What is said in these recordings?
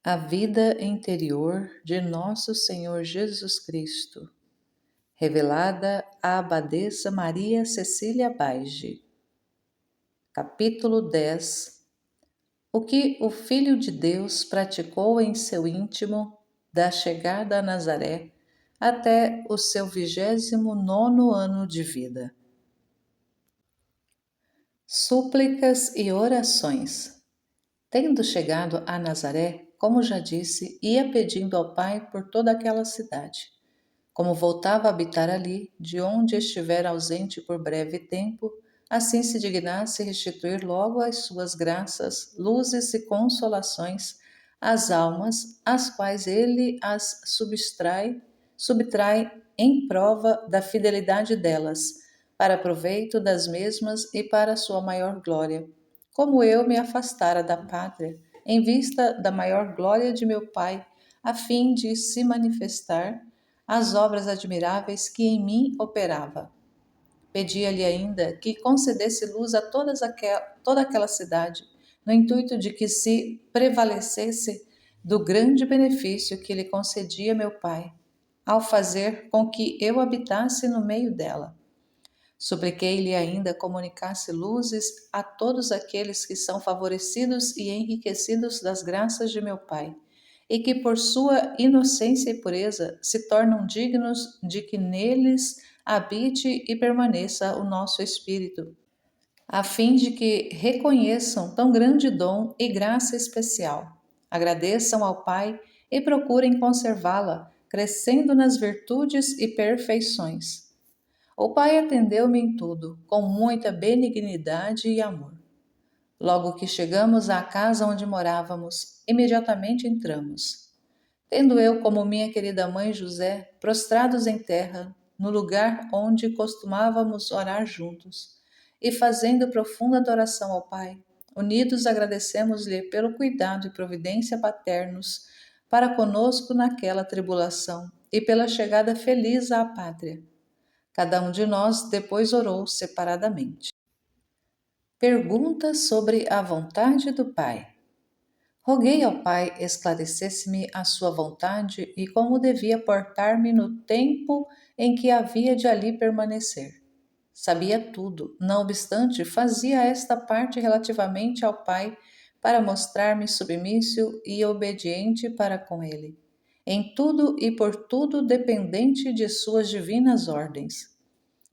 A vida interior de Nosso Senhor Jesus Cristo, revelada à Abadesa Maria Cecília Baige. Capítulo 10. O que o Filho de Deus praticou em seu íntimo, da chegada a Nazaré até o seu 29º ano de vida. Súplicas e orações. Tendo chegado a Nazaré, como já disse, ia pedindo ao Pai por toda aquela cidade. Como voltava a habitar ali, de onde estivera ausente por breve tempo, assim se dignasse restituir logo as suas graças, luzes e consolações às almas, às quais ele as subtrai em prova da fidelidade delas, para proveito das mesmas e para sua maior glória. Como eu me afastara da pátria, em vista da maior glória de meu Pai, a fim de se manifestar as obras admiráveis que em mim operava. Pedia-lhe ainda que concedesse luz a toda aquela cidade, no intuito de que se prevalecesse do grande benefício que lhe concedia meu Pai, ao fazer com que eu habitasse no meio dela. Supliquei-lhe ainda comunicasse luzes a todos aqueles que são favorecidos e enriquecidos das graças de meu Pai, e que por sua inocência e pureza se tornam dignos de que neles habite e permaneça o nosso Espírito, a fim de que reconheçam tão grande dom e graça especial, agradeçam ao Pai e procurem conservá-la, crescendo nas virtudes e perfeições. O Pai atendeu-me em tudo, com muita benignidade e amor. Logo que chegamos à casa onde morávamos, imediatamente entramos. Tendo eu, como minha querida mãe José, prostrados em terra, no lugar onde costumávamos orar juntos, e fazendo profunda adoração ao Pai, unidos agradecemos-lhe pelo cuidado e providência paternos para conosco naquela tribulação e pela chegada feliz à pátria. Cada um de nós depois orou separadamente. Pergunta sobre a vontade do Pai. Roguei ao Pai esclarecesse-me a sua vontade e como devia portar-me no tempo em que havia de ali permanecer. Sabia tudo, não obstante, fazia esta parte relativamente ao Pai para mostrar-me submisso e obediente para com ele, em tudo e por tudo dependente de suas divinas ordens.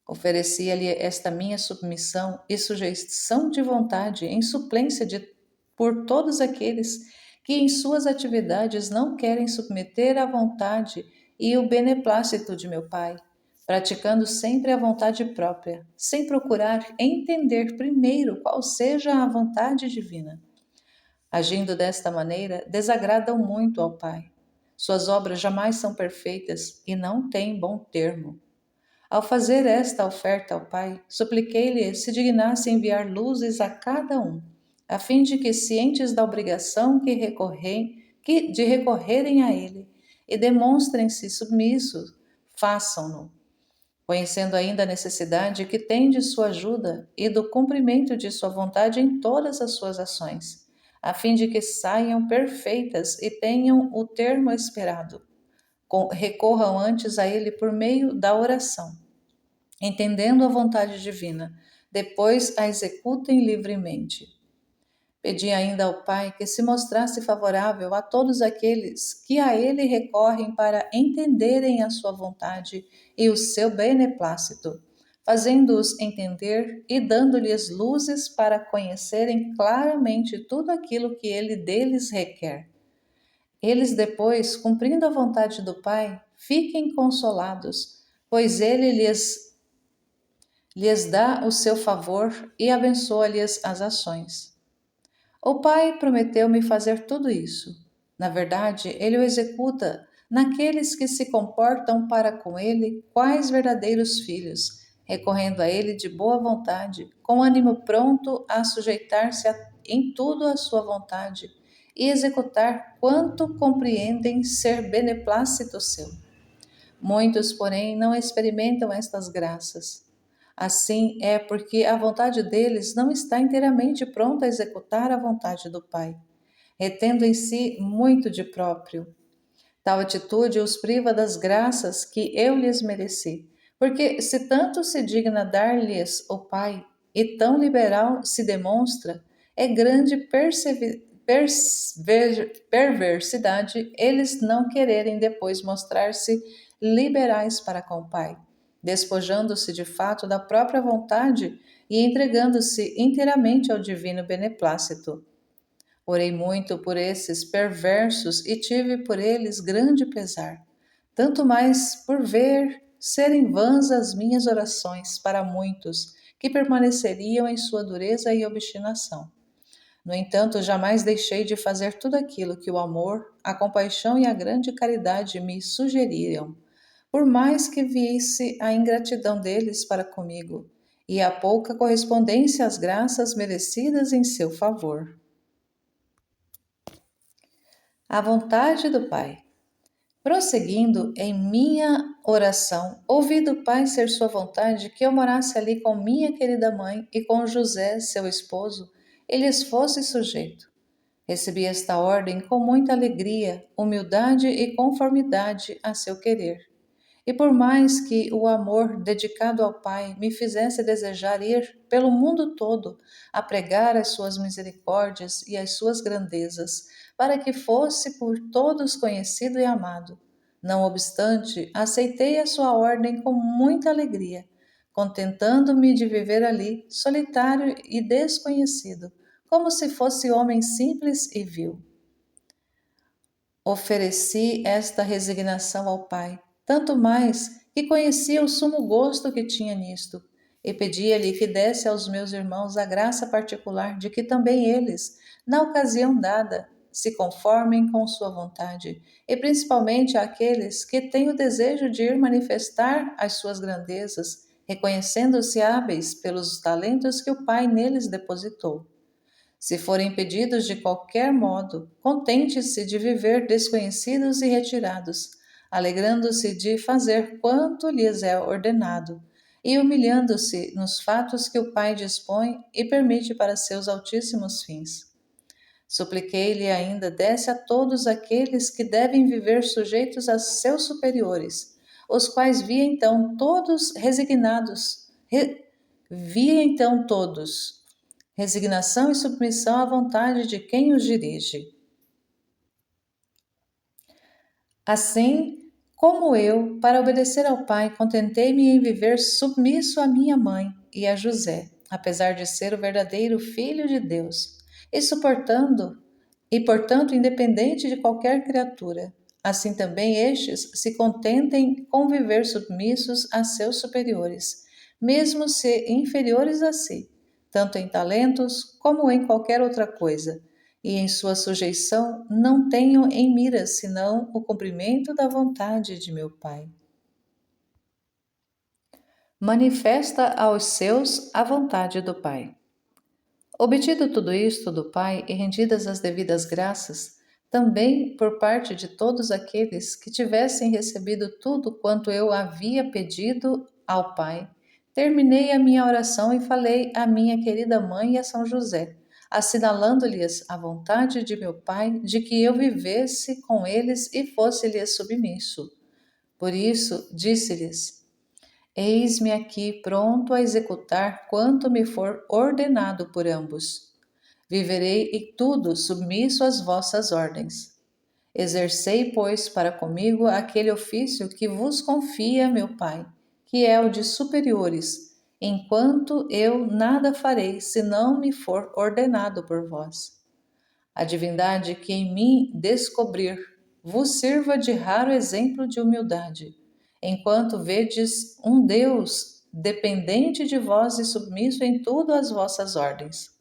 Oferecia-lhe esta minha submissão e sujeição de vontade em suplência por todos aqueles que em suas atividades não querem submeter à vontade e o beneplácito de meu Pai, praticando sempre a vontade própria, sem procurar entender primeiro qual seja a vontade divina. Agindo desta maneira, desagradam muito ao Pai. Suas obras jamais são perfeitas e não têm bom termo. Ao fazer esta oferta ao Pai, supliquei-lhe se dignasse enviar luzes a cada um, a fim de que, cientes da obrigação de recorrerem a Ele e demonstrem-se submissos, façam-no, conhecendo ainda a necessidade que tem de sua ajuda e do cumprimento de sua vontade em todas as suas ações, a fim de que saiam perfeitas e tenham o termo esperado. Recorram antes a Ele por meio da oração, entendendo a vontade divina, depois a executem livremente. Pedi ainda ao Pai que se mostrasse favorável a todos aqueles que a Ele recorrem para entenderem a sua vontade e o seu beneplácito, fazendo-os entender e dando-lhes luzes para conhecerem claramente tudo aquilo que Ele deles requer. Eles depois, cumprindo a vontade do Pai, fiquem consolados, pois Ele lhes dá o seu favor e abençoa-lhes as ações. O Pai prometeu-me fazer tudo isso. Na verdade, Ele o executa naqueles que se comportam para com Ele quais verdadeiros filhos, recorrendo a Ele de boa vontade, com ânimo pronto a sujeitar-se em tudo à sua vontade e executar quanto compreendem ser beneplácito seu. Muitos, porém, não experimentam estas graças. Assim é porque a vontade deles não está inteiramente pronta a executar a vontade do Pai. retendo em si muito de próprio. Tal atitude os priva das graças que eu lhes mereci, porque se tanto se digna dar-lhes o Pai, e tão liberal se demonstra, é grande perversidade eles não quererem depois mostrar-se liberais para com o Pai, despojando-se de fato da própria vontade e entregando-se inteiramente ao divino beneplácito. Orei muito por esses perversos e tive por eles grande pesar, tanto mais por ver serem vãs as minhas orações para muitos que permaneceriam em sua dureza e obstinação. No entanto, jamais deixei de fazer tudo aquilo que o amor, a compaixão e a grande caridade me sugeriram, por mais que visse a ingratidão deles para comigo e a pouca correspondência às graças merecidas em seu favor. A vontade do Pai. Prosseguindo em minha oração, ouvi do Pai ser sua vontade que eu morasse ali com minha querida mãe e com José, seu esposo, e lhes fosse sujeito. Recebi esta ordem com muita alegria, humildade e conformidade a seu querer. E por mais que o amor dedicado ao Pai me fizesse desejar ir pelo mundo todo a pregar as suas misericórdias e as suas grandezas, para que fosse por todos conhecido e amado, não obstante, aceitei a sua ordem com muita alegria, contentando-me de viver ali, solitário e desconhecido, como se fosse homem simples e vil. Ofereci esta resignação ao Pai, tanto mais que conhecia o sumo gosto que tinha nisto, e pedia-lhe que desse aos meus irmãos a graça particular de que também eles, na ocasião dada, se conformem com sua vontade, e principalmente àqueles que têm o desejo de ir manifestar as suas grandezas, reconhecendo-se hábeis pelos talentos que o Pai neles depositou. Se forem impedidos de qualquer modo, contente-se de viver desconhecidos e retirados, alegrando-se de fazer quanto lhes é ordenado, e humilhando-se nos fatos que o Pai dispõe e permite para seus altíssimos fins. Supliquei-lhe ainda desse a todos aqueles que devem viver sujeitos a seus superiores, os quais via então todos resignados, via então todos resignação e submissão à vontade de quem os dirige. Assim como eu, para obedecer ao Pai, contentei-me em viver submisso à minha mãe e a José, apesar de ser o verdadeiro Filho de Deus, e suportando e, portanto, independente de qualquer criatura. Assim também estes se contentem com viver submissos a seus superiores, mesmo se inferiores a si, tanto em talentos como em qualquer outra coisa, e em sua sujeição não tenho em mira senão o cumprimento da vontade de meu Pai. Manifesta aos seus a vontade do Pai. Obtido tudo isto do Pai e rendidas as devidas graças, também por parte de todos aqueles que tivessem recebido tudo quanto eu havia pedido ao Pai, terminei a minha oração e falei à minha querida mãe e a São José, assinalando-lhes a vontade de meu Pai de que eu vivesse com eles e fosse-lhes submisso. Por isso, disse-lhes: Eis-me aqui pronto a executar quanto me for ordenado por ambos. Viverei em tudo submisso às vossas ordens. Exercei, pois, para comigo aquele ofício que vos confia meu Pai, que é o de superiores, enquanto eu nada farei se não me for ordenado por vós. A divindade que em mim descobrir vos sirva de raro exemplo de humildade, enquanto vedes um Deus dependente de vós e submisso em tudo às vossas ordens.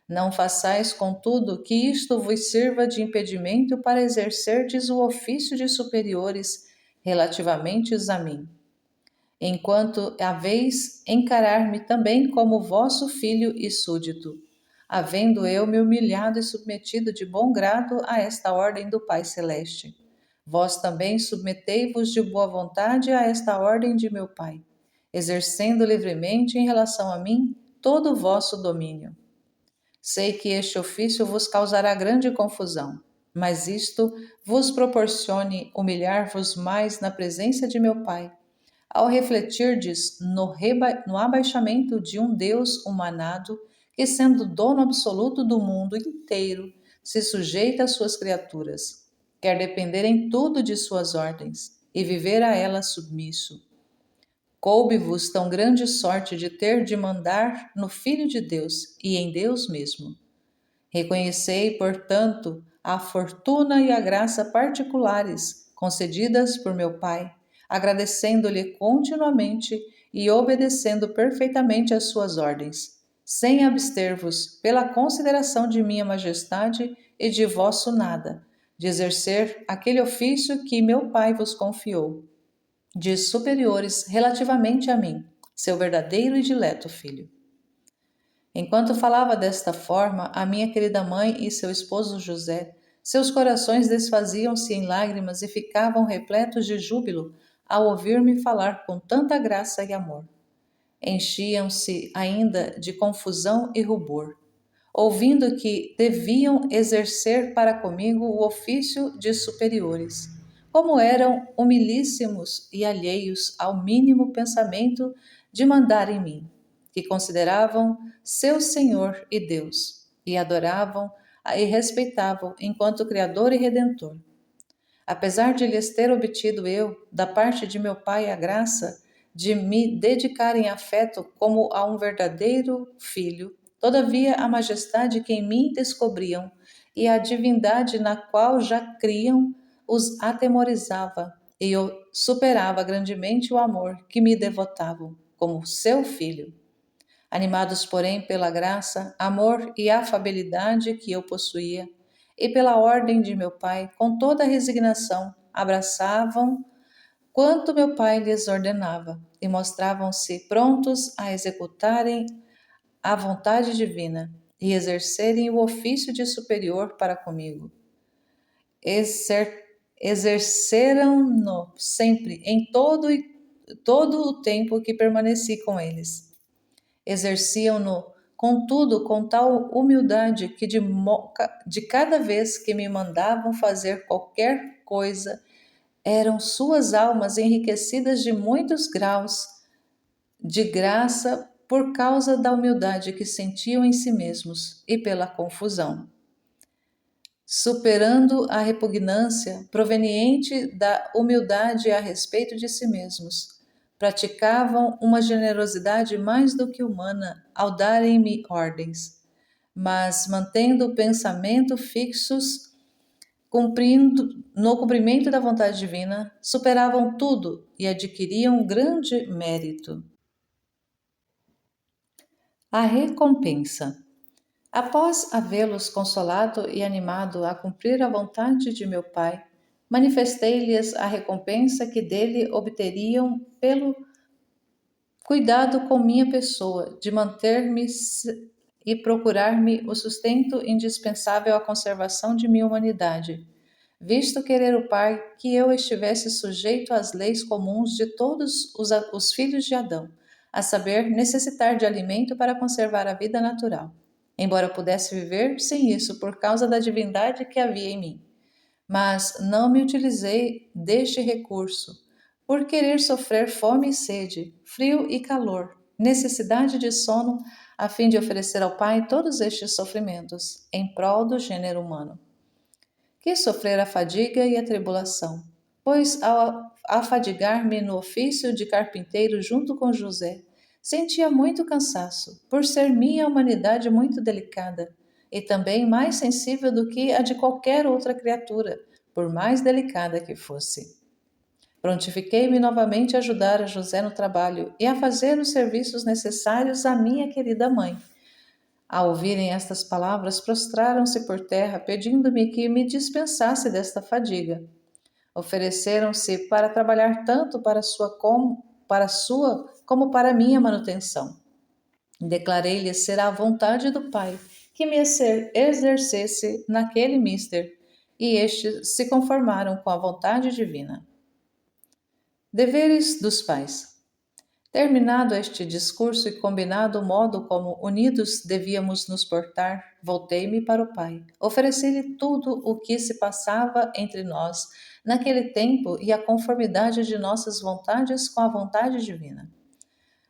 Não façais, contudo, que isto vos sirva de impedimento para exercerdes o ofício de superiores relativamente a mim, enquanto haveis encarar-me também como vosso filho e súdito, havendo eu me humilhado e submetido de bom grado a esta ordem do Pai Celeste. Vós também submetei-vos de boa vontade a esta ordem de meu Pai, exercendo livremente em relação a mim todo o vosso domínio. Sei que este ofício vos causará grande confusão, mas isto vos proporcione humilhar-vos mais na presença de meu Pai, ao refletirdes no abaixamento de um Deus humanado, que, sendo dono absoluto do mundo inteiro, se sujeita às suas criaturas, quer depender em tudo de suas ordens e viver a elas submisso. Coube-vos tão grande sorte de ter de mandar no Filho de Deus e em Deus mesmo. Reconhecei, portanto, a fortuna e a graça particulares concedidas por meu Pai, agradecendo-lhe continuamente e obedecendo perfeitamente às suas ordens, sem abster-vos, pela consideração de minha majestade e de vosso nada, de exercer aquele ofício que meu Pai vos confiou, de superiores relativamente a mim, seu verdadeiro e dileto filho. Enquanto falava desta forma, a minha querida mãe e seu esposo José, seus corações desfaziam-se em lágrimas e ficavam repletos de júbilo ao ouvir-me falar com tanta graça e amor. Enchiam-se ainda de confusão e rubor, ouvindo que deviam exercer para comigo o ofício de superiores. Como eram humilíssimos e alheios ao mínimo pensamento de mandar em mim, que consideravam seu Senhor e Deus, e adoravam e respeitavam enquanto Criador e Redentor. Apesar de lhes ter obtido eu, da parte de meu Pai, a graça de me dedicar em afeto como a um verdadeiro filho, todavia a majestade que em mim descobriam e a divindade na qual já criam os atemorizava e eu superava grandemente o amor que me devotavam como seu filho. Animados, porém, pela graça, amor e afabilidade que eu possuía, e pela ordem de meu pai, com toda a resignação, abraçavam quanto meu pai lhes ordenava e mostravam-se prontos a executarem a vontade divina e exercerem o ofício de superior para comigo. Exerceram-no sempre, em todo o tempo que permaneci com eles. Exerciam-no, contudo, com tal humildade que de cada vez que me mandavam fazer qualquer coisa, eram suas almas enriquecidas de muitos graus de graça por causa da humildade que sentiam em si mesmos e pela confusão. Superando a repugnância proveniente da humildade a respeito de si mesmos, praticavam uma generosidade mais do que humana ao darem-me ordens, mas mantendo o pensamento fixos no cumprimento da vontade divina, superavam tudo e adquiriam grande mérito. A recompensa. Após havê-los consolado e animado a cumprir a vontade de meu Pai, manifestei-lhes a recompensa que dele obteriam pelo cuidado com minha pessoa, de manter-me e procurar-me o sustento indispensável à conservação de minha humanidade, visto querer o Pai que eu estivesse sujeito às leis comuns de todos os filhos de Adão, a saber, necessitar de alimento para conservar a vida natural, embora eu pudesse viver sem isso por causa da divindade que havia em mim. Mas não me utilizei deste recurso, por querer sofrer fome e sede, frio e calor, necessidade de sono, a fim de oferecer ao Pai todos estes sofrimentos, em prol do gênero humano. Quis sofrer a fadiga e a tribulação, pois ao afadigar-me no ofício de carpinteiro junto com José, sentia muito cansaço, por ser minha humanidade muito delicada, e também mais sensível do que a de qualquer outra criatura, por mais delicada que fosse. Prontifiquei-me novamente a ajudar a José no trabalho e a fazer os serviços necessários à minha querida mãe. Ao ouvirem estas palavras, prostraram-se por terra, pedindo-me que me dispensasse desta fadiga. Ofereceram-se para trabalhar tanto para sua como para minha manutenção. Declarei-lhes ser a vontade do Pai que me exercesse naquele mister, e estes se conformaram com a vontade divina. Deveres dos pais. Terminado este discurso e combinado o modo como unidos devíamos nos portar, voltei-me para o Pai. Ofereci-lhe tudo o que se passava entre nós naquele tempo e a conformidade de nossas vontades com a vontade divina.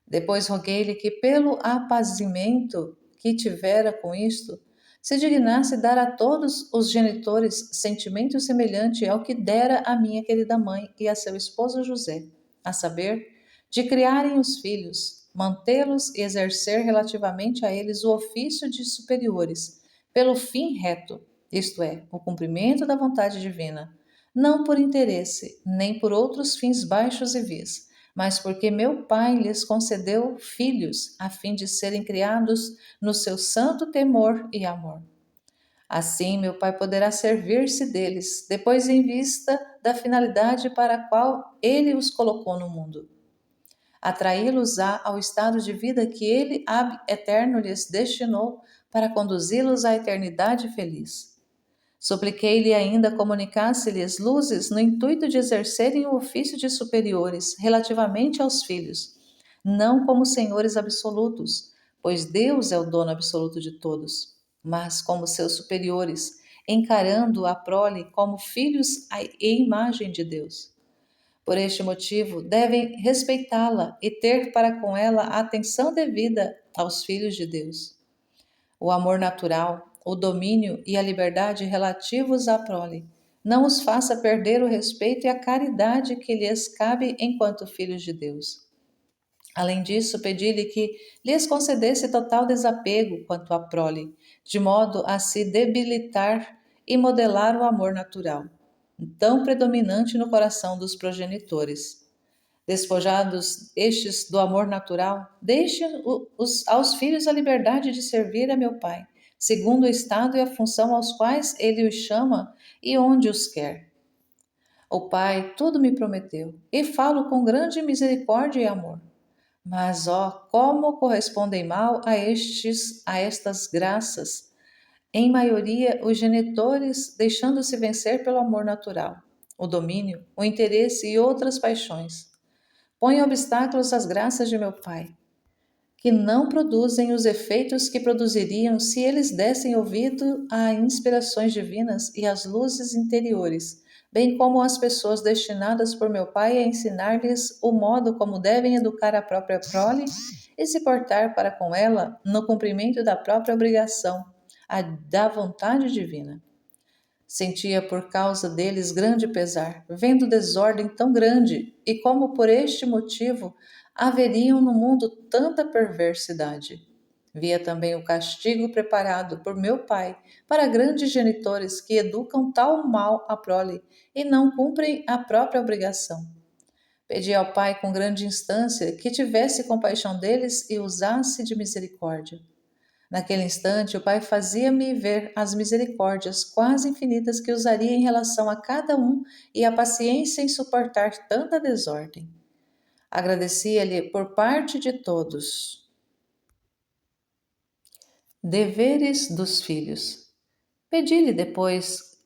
Depois roguei-lhe que, pelo apazimento que tivera com isto, se dignasse dar a todos os genitores sentimento semelhante ao que dera à minha querida mãe e a seu esposo José, a saber, de criarem os filhos, mantê-los e exercer relativamente a eles o ofício de superiores, pelo fim reto, isto é, o cumprimento da vontade divina, não por interesse, nem por outros fins baixos e vis, mas porque meu Pai lhes concedeu filhos, a fim de serem criados no seu santo temor e amor. Assim, meu Pai poderá servir-se deles, depois em vista da finalidade para a qual ele os colocou no mundo. Atraí-los-á ao estado de vida que ele, ab eterno, lhes destinou para conduzi-los à eternidade feliz. Supliquei-lhe ainda comunicasse-lhes luzes no intuito de exercerem o ofício de superiores relativamente aos filhos, não como senhores absolutos, pois Deus é o dono absoluto de todos, mas como seus superiores, encarando a prole como filhos e imagem de Deus. Por este motivo, devem respeitá-la e ter para com ela a atenção devida aos filhos de Deus. O amor natural, o domínio e a liberdade relativos à prole não os faça perder o respeito e a caridade que lhes cabe enquanto filhos de Deus. Além disso, pedi-lhe que lhes concedesse total desapego quanto à prole, de modo a se debilitar e modelar o amor natural, tão predominante no coração dos progenitores. Despojados estes do amor natural, deixe aos filhos a liberdade de servir a meu Pai, segundo o estado e a função aos quais ele os chama e onde os quer. O Pai tudo me prometeu, e falo com grande misericórdia e amor. Mas, ó, como correspondem mal a estas graças, em maioria os genitores deixando-se vencer pelo amor natural, o domínio, o interesse e outras paixões. Põe obstáculos às graças de meu Pai, que não produzem os efeitos que produziriam se eles dessem ouvido a inspirações divinas e às luzes interiores, bem como às pessoas destinadas por meu Pai a ensinar-lhes o modo como devem educar a própria prole e se portar para com ela no cumprimento da própria obrigação, a da vontade divina. Sentia por causa deles grande pesar, vendo desordem tão grande, e como por este motivo haveriam no mundo tanta perversidade. Via também o castigo preparado por meu pai para grandes genitores que educam tal mal a prole e não cumprem a própria obrigação. Pedi ao pai com grande instância que tivesse compaixão deles e usasse de misericórdia. Naquele instante, o Pai fazia-me ver as misericórdias quase infinitas que usaria em relação a cada um e a paciência em suportar tanta desordem. Agradecia-lhe por parte de todos. Deveres dos filhos. Pedi-lhe depois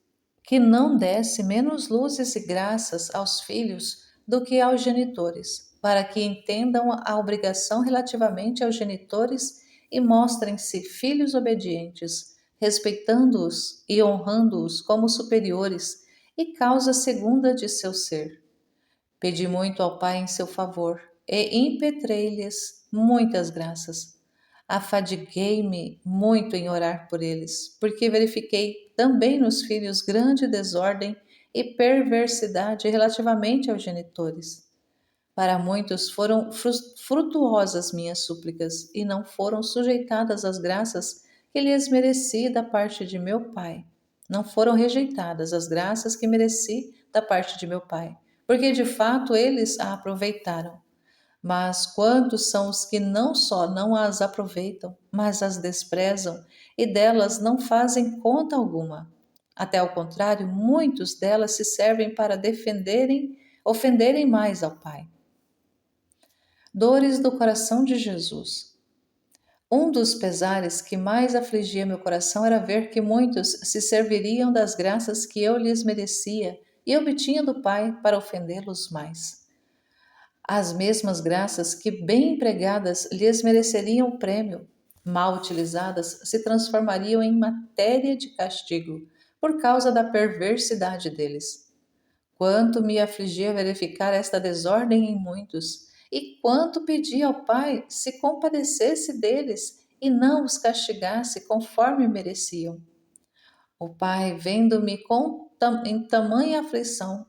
que não desse menos luzes e graças aos filhos do que aos genitores, para que entendam a obrigação relativamente aos genitores e mostrem-se filhos obedientes, respeitando-os e honrando-os como superiores e causa segunda de seu ser. Pedi muito ao Pai em seu favor e impetrei-lhes muitas graças. Afadiguei-me muito em orar por eles, porque verifiquei também nos filhos grande desordem e perversidade relativamente aos genitores. Para muitos foram frutuosas minhas súplicas e não foram sujeitadas às graças que lhes mereci da parte de meu Pai. Não foram rejeitadas as graças que mereci da parte de meu Pai, porque de fato eles a aproveitaram. Mas quantos são os que não só não as aproveitam, mas as desprezam e delas não fazem conta alguma? Até ao contrário, muitos delas se servem para ofenderem mais ao Pai. Dores do coração de Jesus. Um dos pesares que mais afligia meu coração era ver que muitos se serviriam das graças que eu lhes merecia e obtinha do Pai para ofendê-los mais. As mesmas graças que, bem empregadas, lhes mereceriam o prêmio, mal utilizadas, se transformariam em matéria de castigo, por causa da perversidade deles. Quanto me afligia verificar esta desordem em muitos, e quanto pedi ao Pai se compadecesse deles e não os castigasse conforme mereciam. O Pai, vendo-me em tamanha aflição,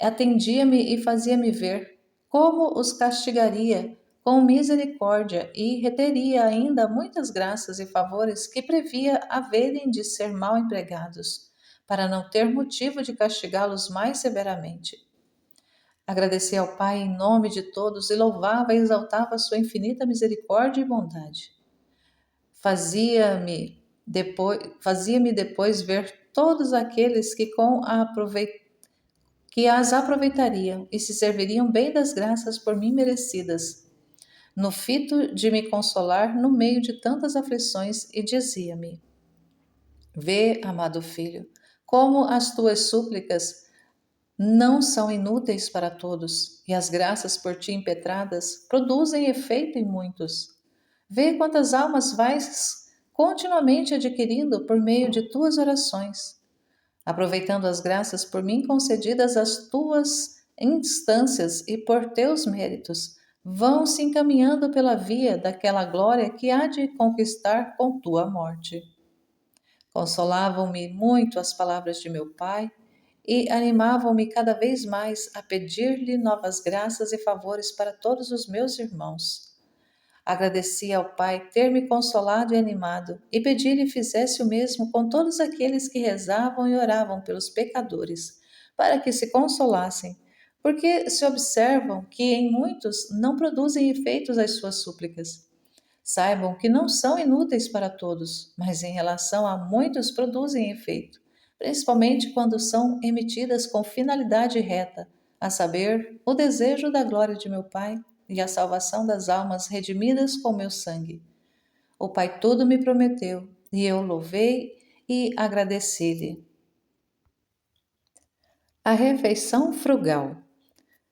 atendia-me e fazia-me ver como os castigaria com misericórdia e reteria ainda muitas graças e favores que previa haverem de ser mal empregados, para não ter motivo de castigá-los mais severamente. Agradecia ao Pai em nome de todos e louvava e exaltava a sua infinita misericórdia e bondade. Fazia-me depois ver todos aqueles que as aproveitariam e se serviriam bem das graças por mim merecidas, no fito de me consolar no meio de tantas aflições, e dizia-me: Vê, amado filho, como as tuas súplicas não são inúteis para todos, e as graças por ti impetradas produzem efeito em muitos. Vê quantas almas vais continuamente adquirindo por meio de tuas orações, aproveitando as graças por mim concedidas às tuas instâncias e por teus méritos, vão se encaminhando pela via daquela glória que há de conquistar com tua morte. Consolavam-me muito as palavras de meu Pai e animavam-me cada vez mais a pedir-lhe novas graças e favores para todos os meus irmãos. Agradeci ao Pai ter me consolado e animado, e pedi-lhe fizesse o mesmo com todos aqueles que rezavam e oravam pelos pecadores, para que se consolassem, porque se observam que em muitos não produzem efeitos as suas súplicas. Saibam que não são inúteis para todos, mas em relação a muitos produzem efeito, principalmente quando são emitidas com finalidade reta, a saber, o desejo da glória de meu Pai e a salvação das almas redimidas com meu sangue. O Pai tudo me prometeu, e eu louvei e agradeci-lhe. A refeição frugal.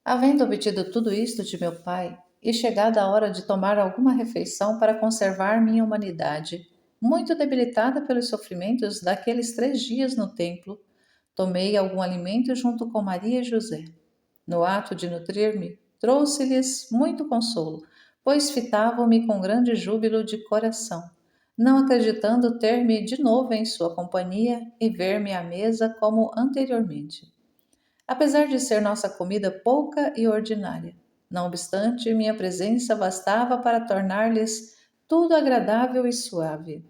Havendo obtido tudo isto de meu Pai, e chegada a hora de tomar alguma refeição para conservar minha humanidade, muito debilitada pelos sofrimentos daqueles 3 dias no templo, tomei algum alimento junto com Maria e José. No ato de nutrir-me, trouxe-lhes muito consolo, pois fitavam-me com grande júbilo de coração, não acreditando ter-me de novo em sua companhia e ver-me à mesa como anteriormente. Apesar de ser nossa comida pouca e ordinária, não obstante, minha presença bastava para tornar-lhes tudo agradável e suave.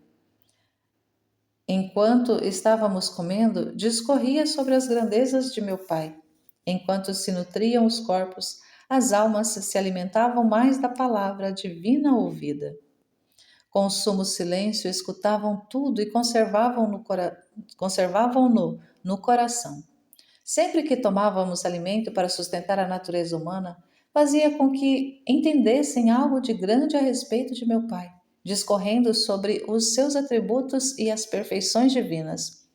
Enquanto estávamos comendo, discorria sobre as grandezas de meu Pai. Enquanto se nutriam os corpos, as almas se alimentavam mais da palavra divina ouvida. Com sumo silêncio, escutavam tudo e conservavam-no no coração. Sempre que tomávamos alimento para sustentar a natureza humana, fazia com que entendessem algo de grande a respeito de meu Pai, discorrendo sobre os seus atributos e as perfeições divinas.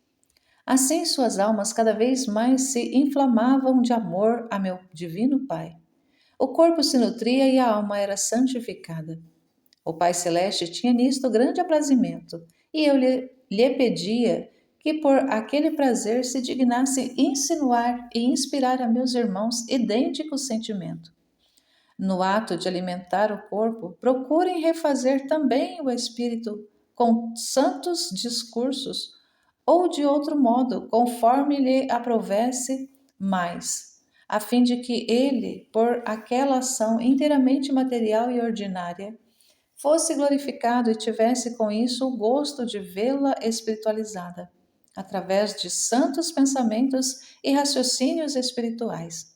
Assim, suas almas cada vez mais se inflamavam de amor a meu divino Pai. O corpo se nutria e a alma era santificada. O Pai Celeste tinha nisto grande aprazimento, e eu lhe pedia que por aquele prazer se dignasse insinuar e inspirar a meus irmãos idêntico sentimento. No ato de alimentar o corpo, procurem refazer também o espírito com santos discursos, ou de outro modo, conforme lhe aprovesse mais, a fim de que ele, por aquela ação inteiramente material e ordinária, fosse glorificado e tivesse com isso o gosto de vê-la espiritualizada, através de santos pensamentos e raciocínios espirituais.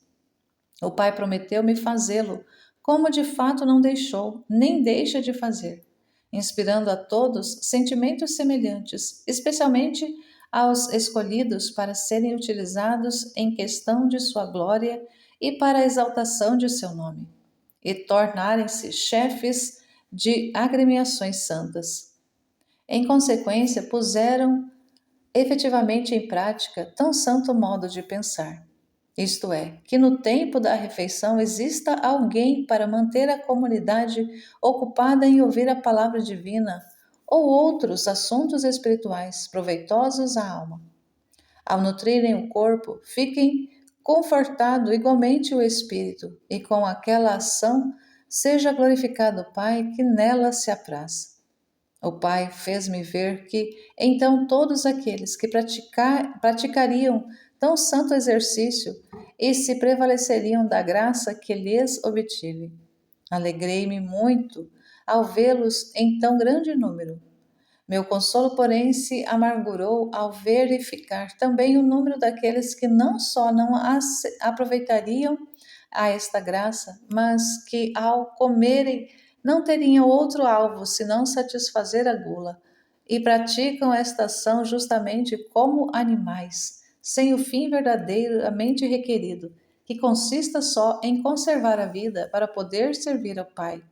O Pai prometeu-me fazê-lo, como de fato não deixou, nem deixa de fazer, inspirando a todos sentimentos semelhantes, especialmente aos escolhidos para serem utilizados em questão de sua glória e para a exaltação de seu nome, e tornarem-se chefes de agremiações santas. Em consequência, puseram efetivamente em prática tão santo modo de pensar. Isto é, que no tempo da refeição exista alguém para manter a comunidade ocupada em ouvir a palavra divina ou outros assuntos espirituais proveitosos à alma. Ao nutrirem o corpo, fiquem confortado igualmente o espírito, e com aquela ação seja glorificado o Pai que nela se apraz. O Pai fez-me ver que então todos aqueles que praticariam tão santo exercício e se prevaleceriam da graça que lhes obtive. Alegrei-me muito ao vê-los em tão grande número. Meu consolo, porém, se amargurou ao verificar também o número daqueles que não só não aproveitariam a esta graça, mas que ao comerem não teriam outro alvo senão satisfazer a gula, e praticam esta ação justamente como animais, sem o fim verdadeiramente requerido, que consista só em conservar a vida para poder servir ao Pai.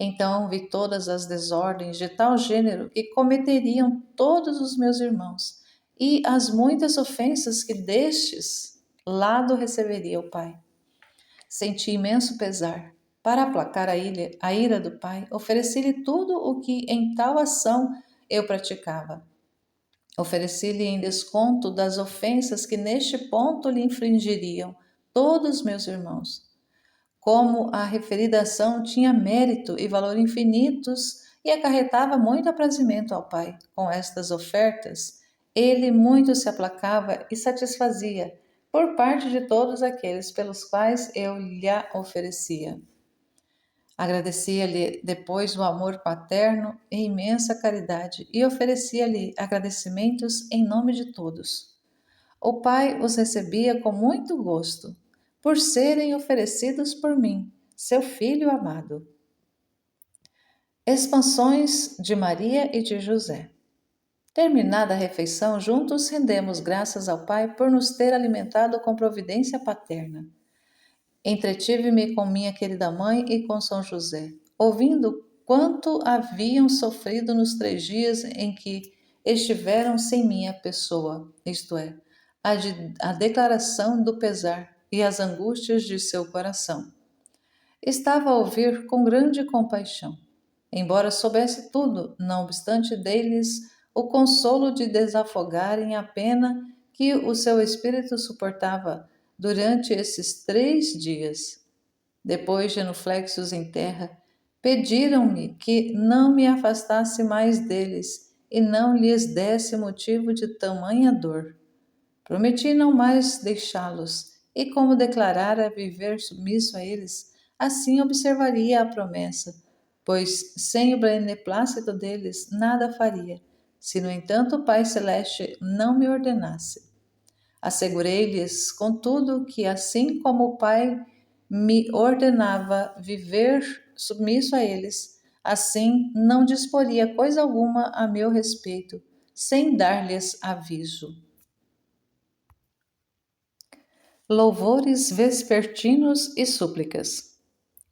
Então vi todas as desordens de tal gênero que cometeriam todos os meus irmãos, e as muitas ofensas que destes lado receberia o Pai. Senti imenso pesar. Para aplacar a ira do Pai, ofereci-lhe tudo o que em tal ação eu praticava. Ofereci-lhe em desconto das ofensas que neste ponto lhe infringiriam todos meus irmãos. Como a referida ação tinha mérito e valor infinitos e acarretava muito aprazimento ao Pai, com estas ofertas, ele muito se aplacava e satisfazia por parte de todos aqueles pelos quais eu lhe oferecia. Agradecia-lhe depois o amor paterno e imensa caridade e oferecia-lhe agradecimentos em nome de todos. O Pai os recebia com muito gosto, por serem oferecidos por mim, seu Filho amado. Expansões de Maria e de José. Terminada a refeição, juntos rendemos graças ao Pai por nos ter alimentado com providência paterna. Entretive-me com minha querida mãe e com São José, ouvindo quanto haviam sofrido nos 3 dias em que estiveram sem minha pessoa, isto é, a declaração do pesar e as angústias de seu coração. Estava a ouvir com grande compaixão. Embora soubesse tudo, não obstante dei-lhes o consolo de desafogarem a pena que o seu espírito suportava durante esses 3 dias. Depois, genuflexos em terra, pediram-me que não me afastasse mais deles e não lhes desse motivo de tamanha dor. Prometi não mais deixá-los, e como declarara viver submisso a eles, assim observaria a promessa, pois sem o beneplácito deles nada faria, se no entanto o Pai Celeste não me ordenasse. Assegurei-lhes, contudo, que assim como o Pai me ordenava viver submisso a eles, assim não disporia coisa alguma a meu respeito, sem dar-lhes aviso. Louvores vespertinos e súplicas.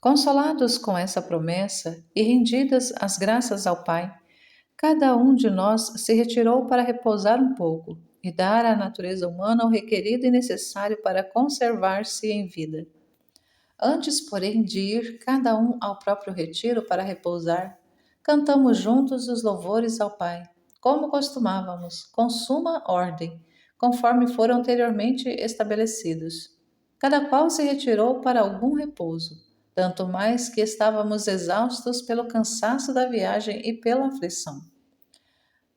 Consolados com essa promessa e rendidas as graças ao Pai, cada um de nós se retirou para repousar um pouco e dar à natureza humana o requerido e necessário para conservar-se em vida. Antes, porém, de ir cada um ao próprio retiro para repousar, cantamos juntos os louvores ao Pai, como costumávamos, com suma ordem, conforme foram anteriormente estabelecidos. Cada qual se retirou para algum repouso, tanto mais que estávamos exaustos pelo cansaço da viagem e pela aflição.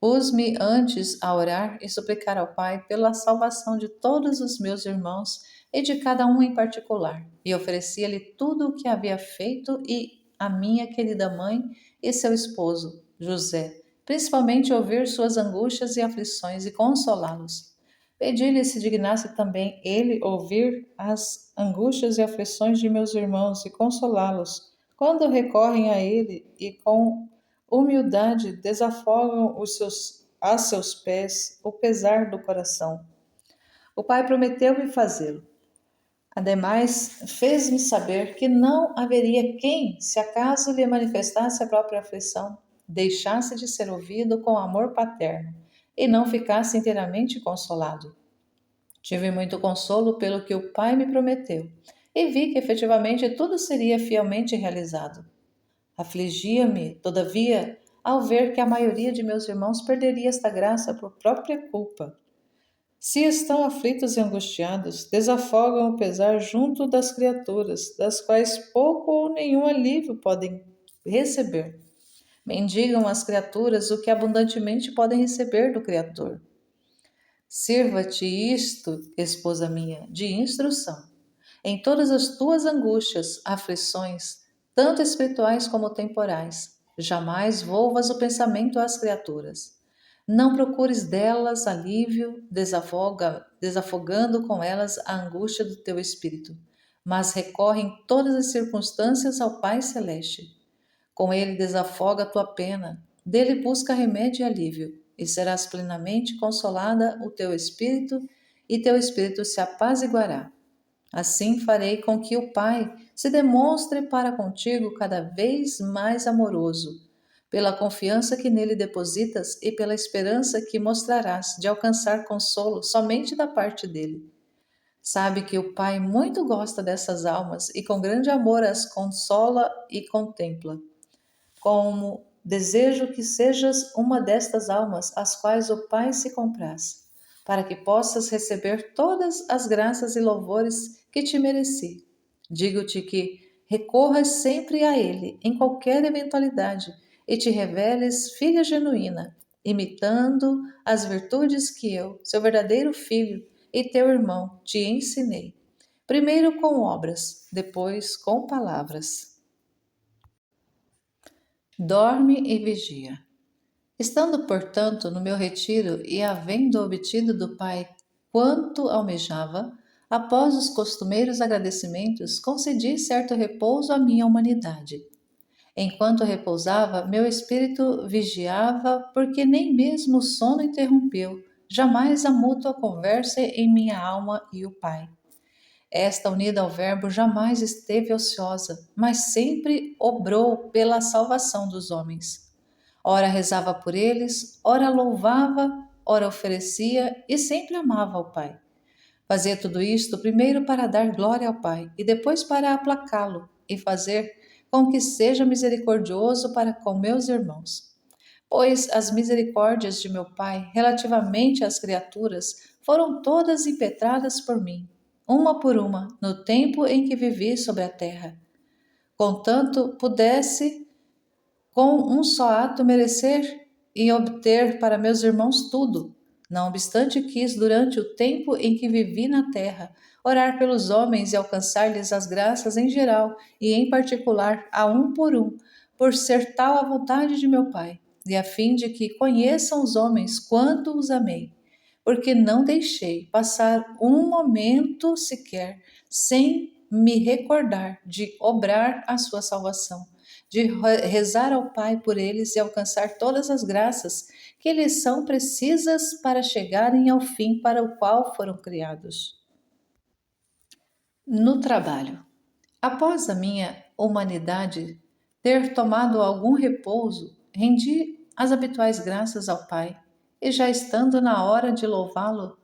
Pus-me antes a orar e suplicar ao Pai pela salvação de todos os meus irmãos e de cada um em particular, e oferecia-lhe tudo o que havia feito e a minha querida mãe e seu esposo, José, principalmente ouvir suas angústias e aflições e consolá-los. Pedi-lhe se dignasse também ele ouvir as angústias e aflições de meus irmãos e consolá-los, quando recorrem a ele e com humildade desafogam a seus pés o pesar do coração. O Pai prometeu-me fazê-lo. Ademais, fez-me saber que não haveria quem, se acaso lhe manifestasse a própria aflição, deixasse de ser ouvido com amor paterno e não ficasse inteiramente consolado. Tive muito consolo pelo que o Pai me prometeu e vi que efetivamente tudo seria fielmente realizado. Afligia-me, todavia, ao ver que a maioria de meus irmãos perderia esta graça por própria culpa. Se estão aflitos e angustiados, desafogam o pesar junto das criaturas, das quais pouco ou nenhum alívio podem receber. Mendigam as criaturas o que abundantemente podem receber do Criador. Sirva-te isto, esposa minha, de instrução. Em todas as tuas angústias, aflições, tanto espirituais como temporais, jamais volvas o pensamento às criaturas. Não procures delas alívio, desafogando com elas a angústia do teu espírito, mas recorre em todas as circunstâncias ao Pai Celeste. Com ele desafoga a tua pena, dele busca remédio e alívio, e serás plenamente consolada o teu espírito, e teu espírito se apaziguará. Assim farei com que o Pai se demonstre para contigo cada vez mais amoroso, pela confiança que nele depositas e pela esperança que mostrarás de alcançar consolo somente da parte dele. Sabe que o Pai muito gosta dessas almas e com grande amor as consola e contempla. Como desejo que sejas uma destas almas às quais o Pai se compraz, para que possas receber todas as graças e louvores que te mereci. Digo-te que recorras sempre a Ele em qualquer eventualidade e te reveles filha genuína, imitando as virtudes que eu, seu verdadeiro filho e teu irmão, te ensinei. Primeiro com obras, depois com palavras. Dorme e vigia. Estando, portanto, no meu retiro e havendo obtido do Pai quanto almejava, após os costumeiros agradecimentos, concedi certo repouso à minha humanidade. Enquanto repousava, meu espírito vigiava, porque nem mesmo o sono interrompeu, jamais a mútua conversa em minha alma e o Pai. Esta, unida ao Verbo, jamais esteve ociosa, mas sempre obrou pela salvação dos homens. Ora rezava por eles, ora louvava, ora oferecia e sempre amava ao Pai. Fazia tudo isto primeiro para dar glória ao Pai e depois para aplacá-lo e fazer com que seja misericordioso para com meus irmãos. Pois as misericórdias de meu Pai relativamente às criaturas foram todas impetradas por mim, uma por uma, no tempo em que vivi sobre a terra. Contanto pudesse com um só ato merecer e obter para meus irmãos tudo. Não obstante quis, durante o tempo em que vivi na terra, orar pelos homens e alcançar-lhes as graças em geral e em particular a um, por ser tal a vontade de meu Pai, e a fim de que conheçam os homens quanto os amei, porque não deixei passar um momento sequer sem me recordar de obrar a sua salvação, de rezar ao Pai por eles e alcançar todas as graças que lhes são precisas para chegarem ao fim para o qual foram criados. No trabalho. Após a minha humanidade ter tomado algum repouso, rendi as habituais graças ao Pai, e já estando na hora de louvá-lo,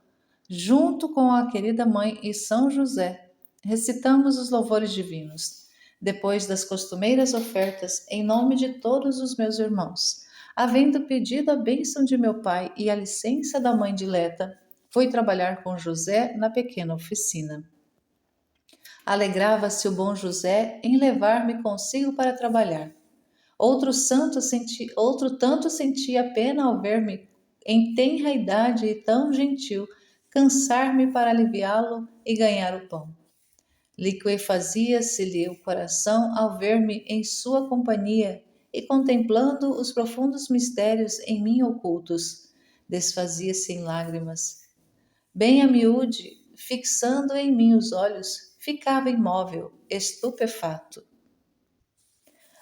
junto com a querida Mãe e São José, recitamos os louvores divinos, depois das costumeiras ofertas em nome de todos os meus irmãos. Havendo pedido a bênção de meu pai e a licença da mãe dileta, fui trabalhar com José na pequena oficina. Alegrava-se o bom José em levar-me consigo para trabalhar. Outro tanto sentia pena ao ver-me em tenra idade e tão gentil, cansar-me para aliviá-lo e ganhar o pão. Liquefazia-se-lhe o coração ao ver-me em sua companhia e contemplando os profundos mistérios em mim ocultos. Desfazia-se em lágrimas. Bem a miúde, fixando em mim os olhos, ficava imóvel, estupefato.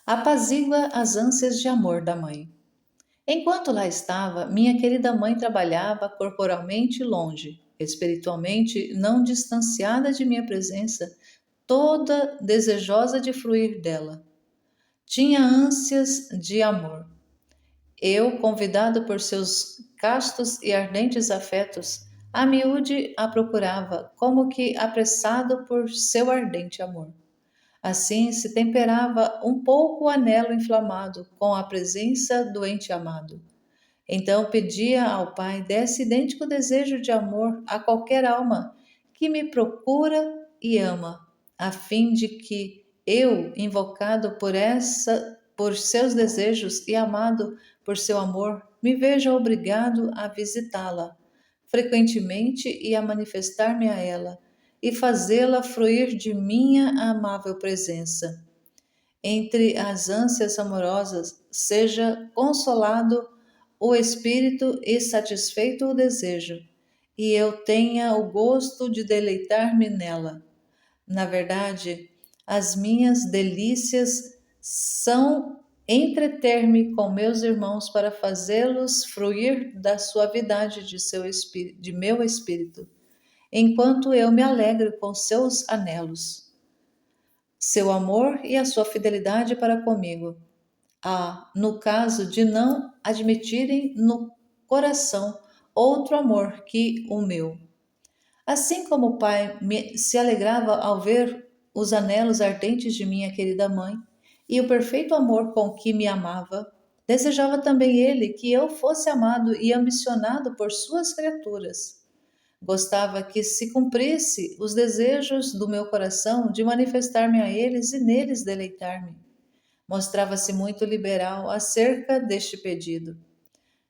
Apazigua as ânsias de amor da mãe. Enquanto lá estava, minha querida mãe trabalhava corporalmente longe, espiritualmente não distanciada de minha presença, toda desejosa de fruir dela. Tinha ânsias de amor. Eu, convidado por seus castos e ardentes afetos, A miúde a procurava, como que apressado por seu ardente amor. Assim se temperava um pouco o anelo inflamado com a presença do ente amado. Então pedia ao Pai desse idêntico desejo de amor a qualquer alma que me procura e ama, a fim de que eu, invocado por seus desejos e amado por seu amor, me veja obrigado a visitá-la frequentemente e a manifestar-me a ela e fazê-la fruir de minha amável presença. Entre as ânsias amorosas, seja consolado o espírito e satisfeito o desejo, e eu tenha o gosto de deleitar-me nela. Na verdade, as minhas delícias são entreter-me com meus irmãos para fazê-los fruir da suavidade de meu espírito, enquanto eu me alegro com seus anelos, seu amor e a sua fidelidade para comigo. No caso de não admitirem no coração outro amor que o meu. Assim como o pai se alegrava ao ver os anelos ardentes de minha querida mãe e o perfeito amor com que me amava, desejava também ele que eu fosse amado e ambicionado por suas criaturas. Gostava que se cumprisse os desejos do meu coração de manifestar-me a eles e neles deleitar-me. Mostrava-se muito liberal acerca deste pedido.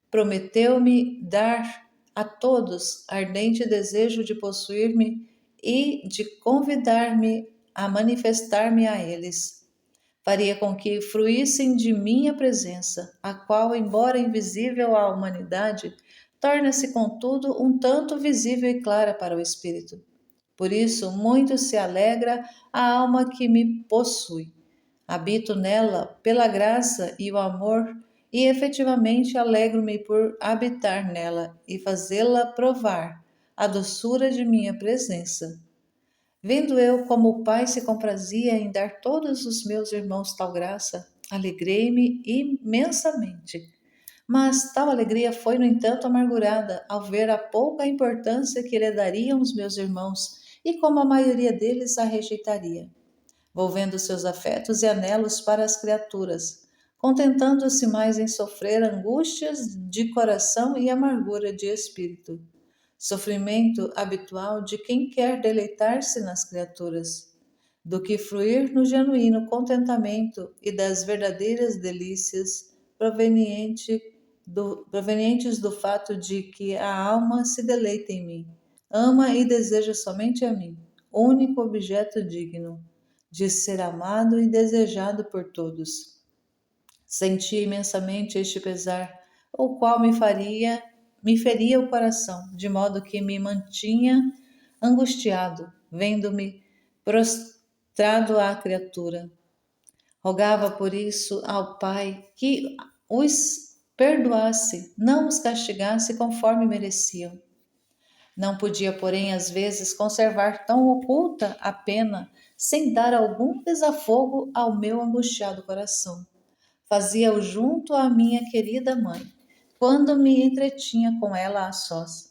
Prometeu-me dar a todos ardente desejo de possuir-me e de convidar-me a manifestar-me a eles. Faria com que fruíssem de minha presença, a qual, embora invisível à humanidade, torna-se, contudo, um tanto visível e clara para o espírito. Por isso, muito se alegra a alma que me possui. Habito nela pela graça e o amor, e efetivamente alegro-me por habitar nela e fazê-la provar a doçura de minha presença. Vendo eu como o Pai se comprazia em dar a todos os meus irmãos tal graça, alegrei-me imensamente. Mas tal alegria foi, no entanto, amargurada ao ver a pouca importância que lhe dariam os meus irmãos e como a maioria deles a rejeitaria, volvendo seus afetos e anelos para as criaturas, contentando-se mais em sofrer angústias de coração e amargura de espírito, sofrimento habitual de quem quer deleitar-se nas criaturas, do que fruir no genuíno contentamento e das verdadeiras delícias provenientes do fato de que a alma se deleita em mim, ama e deseja somente a mim, único objeto digno de ser amado e desejado por todos. Senti imensamente este pesar, o qual me feria o coração, de modo que me mantinha angustiado, vendo-me prostrado à criatura. Rogava por isso ao Pai que os perdoasse, não os castigasse conforme mereciam. Não podia, porém, às vezes conservar tão oculta a pena, sem dar algum desafogo ao meu angustiado coração. Fazia-o junto à minha querida mãe, quando me entretinha com ela a sós.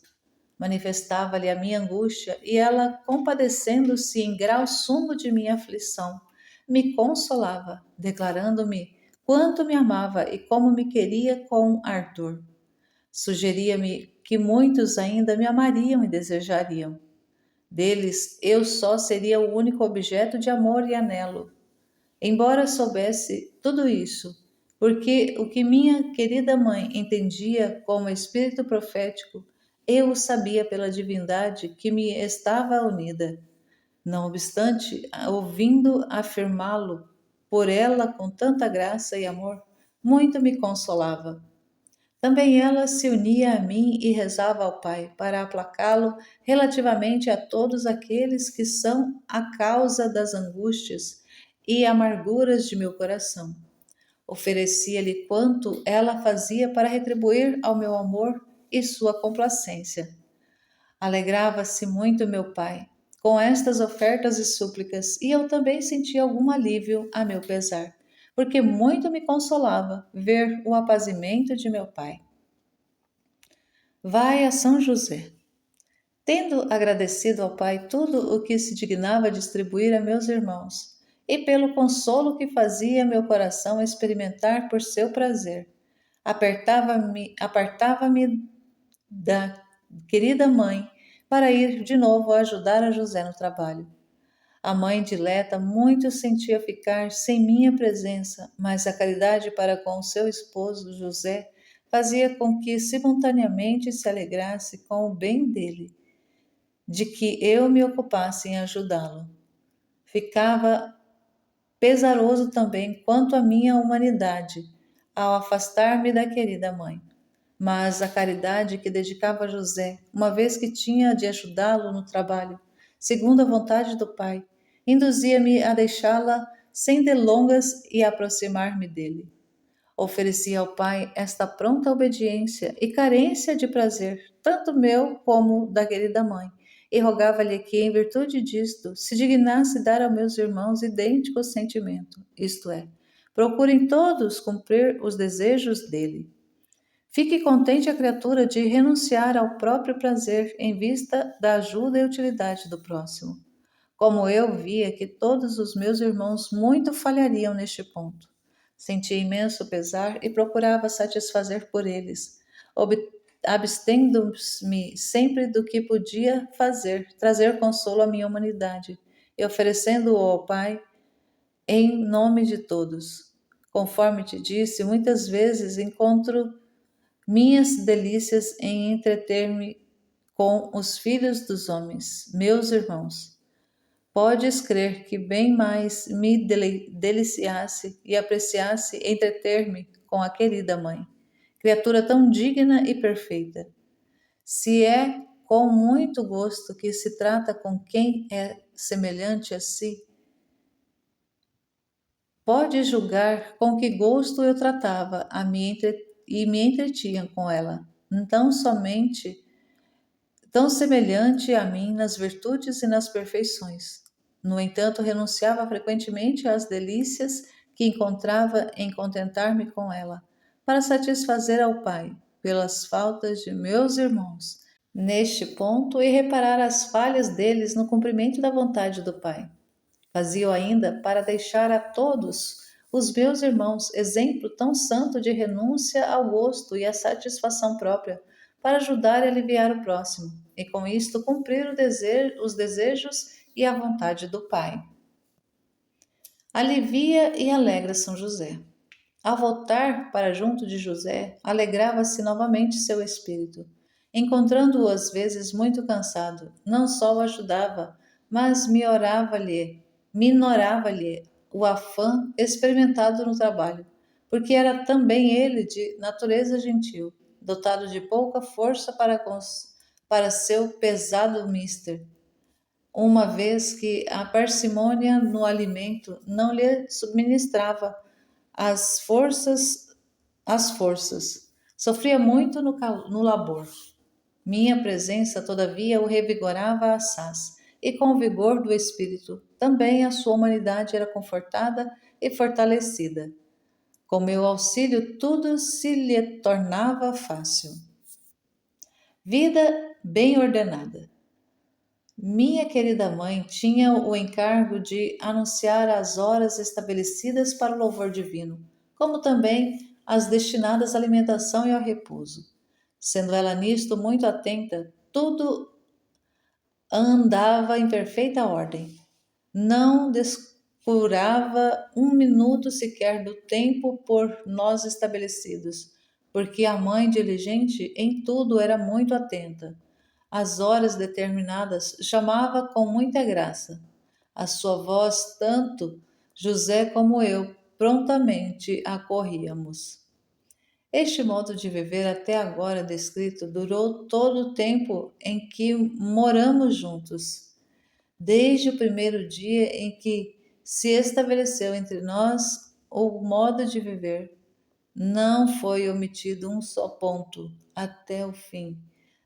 Manifestava-lhe a minha angústia e ela, compadecendo-se em grau sumo de minha aflição, me consolava, declarando-me quanto me amava e como me queria com ardor. Sugeria-me que muitos ainda me amariam e desejariam. Deles, eu só seria o único objeto de amor e anelo. Embora soubesse tudo isso, porque o que minha querida mãe entendia como espírito profético, eu o sabia pela divindade que me estava unida. Não obstante, ouvindo afirmá-lo por ela com tanta graça e amor, muito me consolava. Também ela se unia a mim e rezava ao Pai para aplacá-lo relativamente a todos aqueles que são a causa das angústias e amarguras de meu coração. Oferecia-lhe quanto ela fazia para retribuir ao meu amor e sua complacência. Alegrava-se muito meu pai com estas ofertas e súplicas, e eu também sentia algum alívio a meu pesar, porque muito me consolava ver o apazimento de meu pai. Vai a São José. Tendo agradecido ao Pai tudo o que se dignava distribuir a meus irmãos, e pelo consolo que fazia meu coração experimentar por seu prazer, apartava-me da querida mãe para ir de novo ajudar a José no trabalho. A mãe dileta muito sentia ficar sem minha presença, mas a caridade para com seu esposo José fazia com que simultaneamente se alegrasse com o bem dele, de que eu me ocupasse em ajudá-lo. Ficava pesaroso também quanto à minha humanidade, ao afastar-me da querida mãe. Mas a caridade que dedicava a José, uma vez que tinha de ajudá-lo no trabalho, segundo a vontade do Pai, induzia-me a deixá-la sem delongas e aproximar-me dele. Oferecia ao Pai esta pronta obediência e carência de prazer, tanto meu como da querida mãe, e rogava-lhe que, em virtude disto, se dignasse dar aos meus irmãos idêntico sentimento, isto é, procurem todos cumprir os desejos dele. Fique contente a criatura de renunciar ao próprio prazer em vista da ajuda e utilidade do próximo. Como eu via que todos os meus irmãos muito falhariam neste ponto, sentia imenso pesar e procurava satisfazer por eles, abstendo-me sempre do que podia fazer, trazer consolo à minha humanidade e oferecendo-o ao Pai em nome de todos. Conforme te disse, muitas vezes encontro minhas delícias em entreter-me com os filhos dos homens, meus irmãos. Podes crer que bem mais me deliciasse e apreciasse entreter-me com a querida mãe, criatura tão digna e perfeita. Se é com muito gosto que se trata com quem é semelhante a si, pode julgar com que gosto eu tratava e me entretinha com ela, tão semelhante a mim nas virtudes e nas perfeições. No entanto, renunciava frequentemente às delícias que encontrava em contentar-me com ela, para satisfazer ao Pai, pelas faltas de meus irmãos, neste ponto, e reparar as falhas deles no cumprimento da vontade do Pai. Fazia-o ainda para deixar a todos os meus irmãos exemplo tão santo de renúncia ao gosto e à satisfação própria, para ajudar e aliviar o próximo, e com isto cumprir os desejos e a vontade do Pai. Alivia e alegra São José. Ao voltar para junto de José, alegrava-se novamente seu espírito. Encontrando-o às vezes muito cansado, não só o ajudava, mas minorava-lhe o afã experimentado no trabalho, porque era também ele de natureza gentil, dotado de pouca força para seu pesado mister, uma vez que a parcimônia no alimento não lhe subministrava as forças. Sofria muito no labor. Minha presença, todavia, o revigorava assaz, e com o vigor do espírito, também a sua humanidade era confortada e fortalecida. Com meu auxílio, tudo se lhe tornava fácil. Vida bem ordenada. Minha querida mãe tinha o encargo de anunciar as horas estabelecidas para o louvor divino, como também as destinadas à alimentação e ao repouso. Sendo ela nisto muito atenta, tudo andava em perfeita ordem. Não descurava um minuto sequer do tempo por nós estabelecidos, porque a mãe diligente em tudo era muito atenta. As horas determinadas chamava com muita graça. A sua voz, tanto José como eu, prontamente acorríamos. Este modo de viver até agora descrito durou todo o tempo em que moramos juntos. Desde o primeiro dia em que se estabeleceu entre nós o modo de viver, não foi omitido um só ponto até o fim.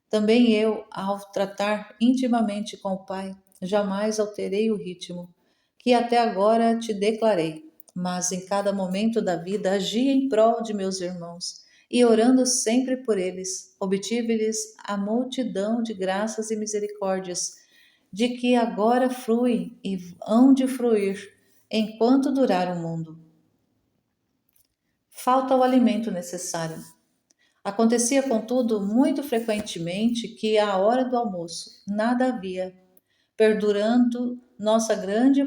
Também eu, ao tratar intimamente com o Pai, jamais alterei o ritmo que até agora te declarei, mas em cada momento da vida agi em prol de meus irmãos e orando sempre por eles, obtive-lhes a multidão de graças e misericórdias, de que agora fluem e hão de fruir, enquanto durar o mundo. Falta o alimento necessário. Acontecia, contudo, muito frequentemente que, à hora do almoço, nada havia, perdurando nossa grande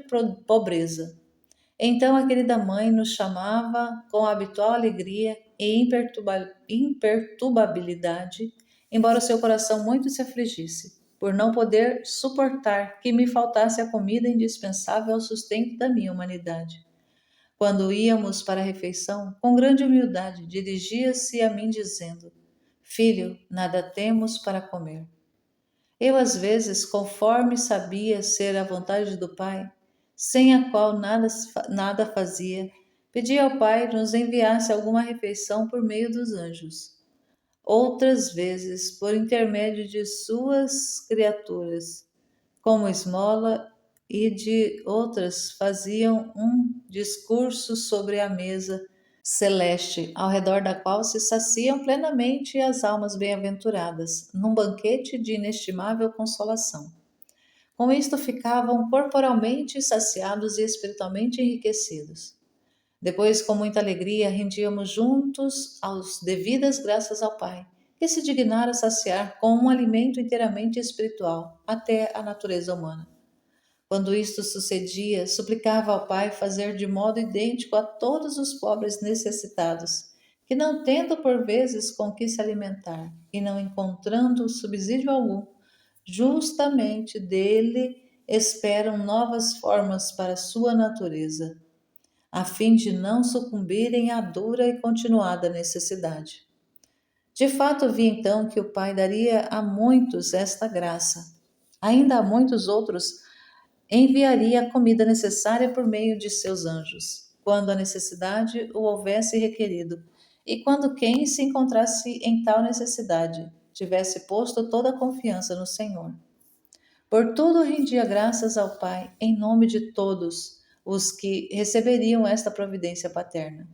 pobreza. Então a querida mãe nos chamava com a habitual alegria e imperturbabilidade, embora o seu coração muito se afligisse, por não poder suportar que me faltasse a comida indispensável ao sustento da minha humanidade. Quando íamos para a refeição, com grande humildade, dirigia-se a mim dizendo: Filho, nada temos para comer. Eu, às vezes, conforme sabia ser a vontade do Pai, sem a qual nada fazia, pedia ao Pai nos enviasse alguma refeição por meio dos anjos. Outras vezes, por intermédio de suas criaturas, como esmola, e de outras faziam um discurso sobre a mesa celeste, ao redor da qual se saciam plenamente as almas bem-aventuradas, num banquete de inestimável consolação. Com isto ficavam corporalmente saciados e espiritualmente enriquecidos. Depois, com muita alegria, rendíamos juntos as devidas graças ao Pai, que se dignara saciar com um alimento inteiramente espiritual, até a natureza humana. Quando isto sucedia, suplicava ao Pai fazer de modo idêntico a todos os pobres necessitados, que, não tendo por vezes com que se alimentar e não encontrando subsídio algum, justamente dele esperam novas formas para sua natureza, a fim de não sucumbirem à dura e continuada necessidade. De fato, vi então que o Pai daria a muitos esta graça. Ainda a muitos outros enviaria a comida necessária por meio de seus anjos, quando a necessidade o houvesse requerido, e quando quem se encontrasse em tal necessidade tivesse posto toda a confiança no Senhor. Por tudo rendia graças ao Pai em nome de todos os que receberiam esta providência paterna.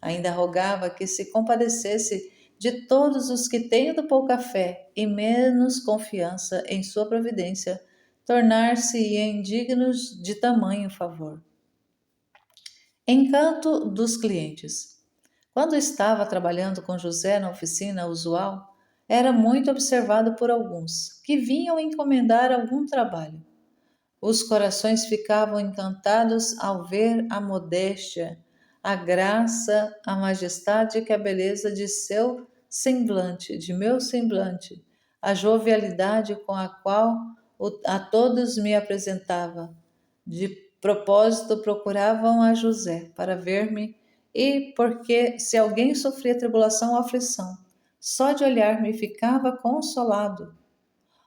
Ainda rogava que se compadecesse de todos os que, tendo pouca fé e menos confiança em sua providência, tornar-se-iam dignos de tamanho favor. Encanto dos clientes. Quando estava trabalhando com José na oficina usual, era muito observado por alguns, que vinham encomendar algum trabalho. Os corações ficavam encantados ao ver a modéstia, a graça, a majestade e a beleza de seu semblante, de meu semblante, a jovialidade com a qual a todos me apresentava. De propósito procuravam a José para ver-me e porque se alguém sofria tribulação ou aflição, só de olhar-me ficava consolado.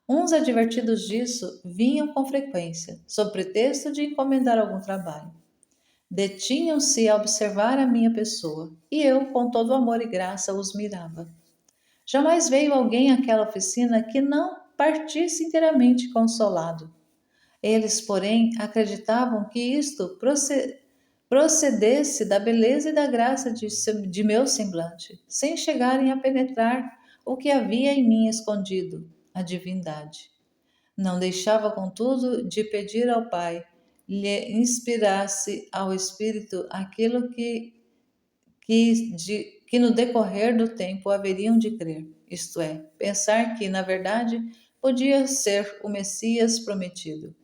Uns, advertidos disso, vinham com frequência, sob pretexto de encomendar algum trabalho. Detinham-se a observar a minha pessoa, e eu, com todo amor e graça, os mirava. Jamais veio alguém àquela oficina que não partisse inteiramente consolado. Eles, porém, acreditavam que isto procedesse da beleza e da graça de meu semblante, sem chegarem a penetrar o que havia em mim escondido, a divindade. Não deixava, contudo, de pedir ao Pai lhe inspirasse ao Espírito aquilo que no decorrer do tempo haveriam de crer, isto é, pensar que, na verdade, podia ser o Messias prometido.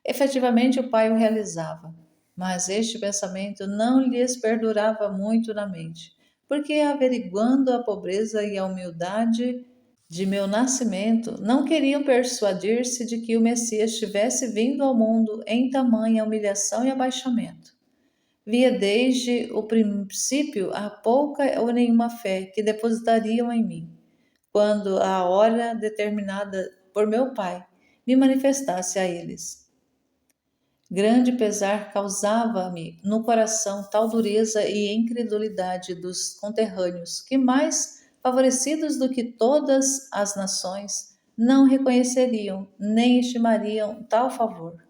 Efetivamente, o Pai o realizava, mas este pensamento não lhes perdurava muito na mente, porque, averiguando a pobreza e a humildade de meu nascimento, não queriam persuadir-se de que o Messias tivesse vindo ao mundo em tamanha humilhação e abaixamento. Via desde o princípio a pouca ou nenhuma fé que depositariam em mim, quando a hora determinada por meu Pai me manifestasse a eles. Grande pesar causava-me no coração tal dureza e incredulidade dos conterrâneos, que, mais favorecidos do que todas as nações, não reconheceriam nem estimariam tal favor.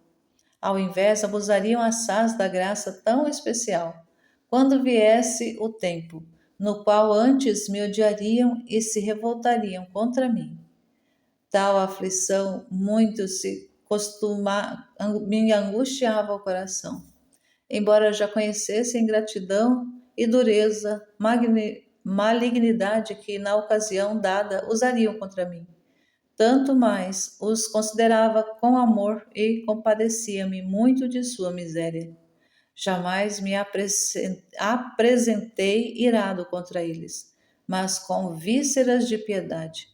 Ao invés, abusariam assaz da graça tão especial, quando viesse o tempo, no qual antes me odiariam e se revoltariam contra mim. Tal aflição muito me angustiava o coração. Embora já conhecesse a ingratidão e dureza, malignidade que na ocasião dada usariam contra mim. Tanto mais os considerava com amor e compadecia-me muito de sua miséria. Jamais me apresentei irado contra eles, mas com vísceras de piedade.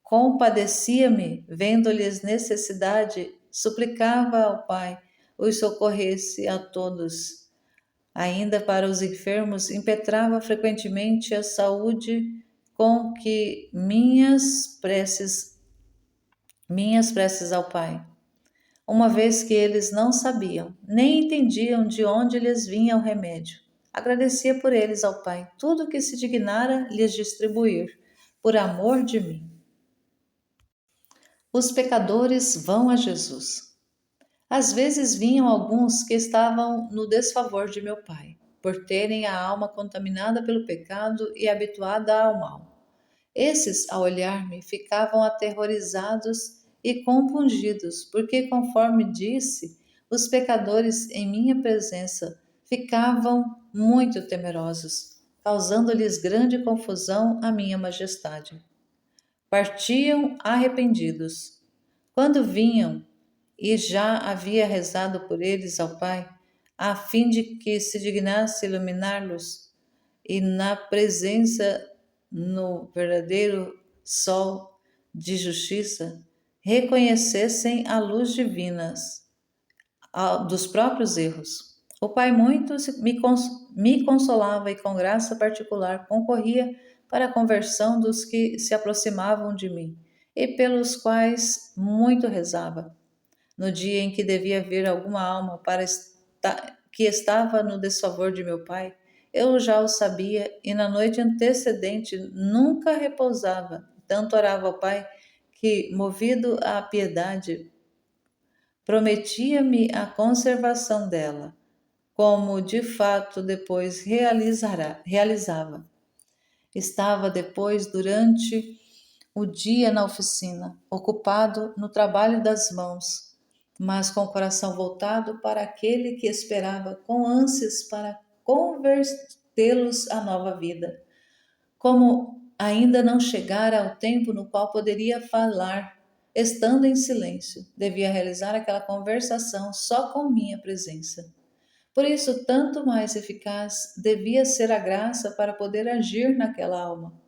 Compadecia-me, vendo-lhes necessidade, suplicava ao Pai os socorresse a todos. Ainda para os enfermos, impetrava frequentemente a saúde com que minhas preces ao Pai, uma vez que eles não sabiam, nem entendiam de onde lhes vinha o remédio. Agradecia por eles ao Pai tudo o que se dignara lhes distribuir, por amor de mim. Os pecadores vão a Jesus. Às vezes vinham alguns que estavam no desfavor de meu Pai, por terem a alma contaminada pelo pecado e habituada ao mal. Esses, ao olhar-me, ficavam aterrorizados e compungidos, porque, conforme disse, os pecadores em minha presença ficavam muito temerosos, causando-lhes grande confusão à minha majestade. Partiam arrependidos. Quando vinham, e já havia rezado por eles ao Pai, a fim de que se dignasse iluminá-los, e na presença no verdadeiro sol de justiça, reconhecessem a luz divina dos próprios erros. O Pai muito me consolava e com graça particular concorria para a conversão dos que se aproximavam de mim e pelos quais muito rezava. No dia em que devia ver alguma alma que estava no desfavor de meu Pai, eu já o sabia e na noite antecedente nunca repousava. Tanto orava ao Pai que, movido à piedade, prometia-me a conservação dela, como de fato depois realizava. Estava depois, durante o dia na oficina, ocupado no trabalho das mãos, mas com o coração voltado para aquele que esperava com ânsias para convertê-los à nova vida. Como ainda não chegara ao tempo no qual poderia falar, estando em silêncio, devia realizar aquela conversação só com minha presença. Por isso, tanto mais eficaz devia ser a graça para poder agir naquela alma.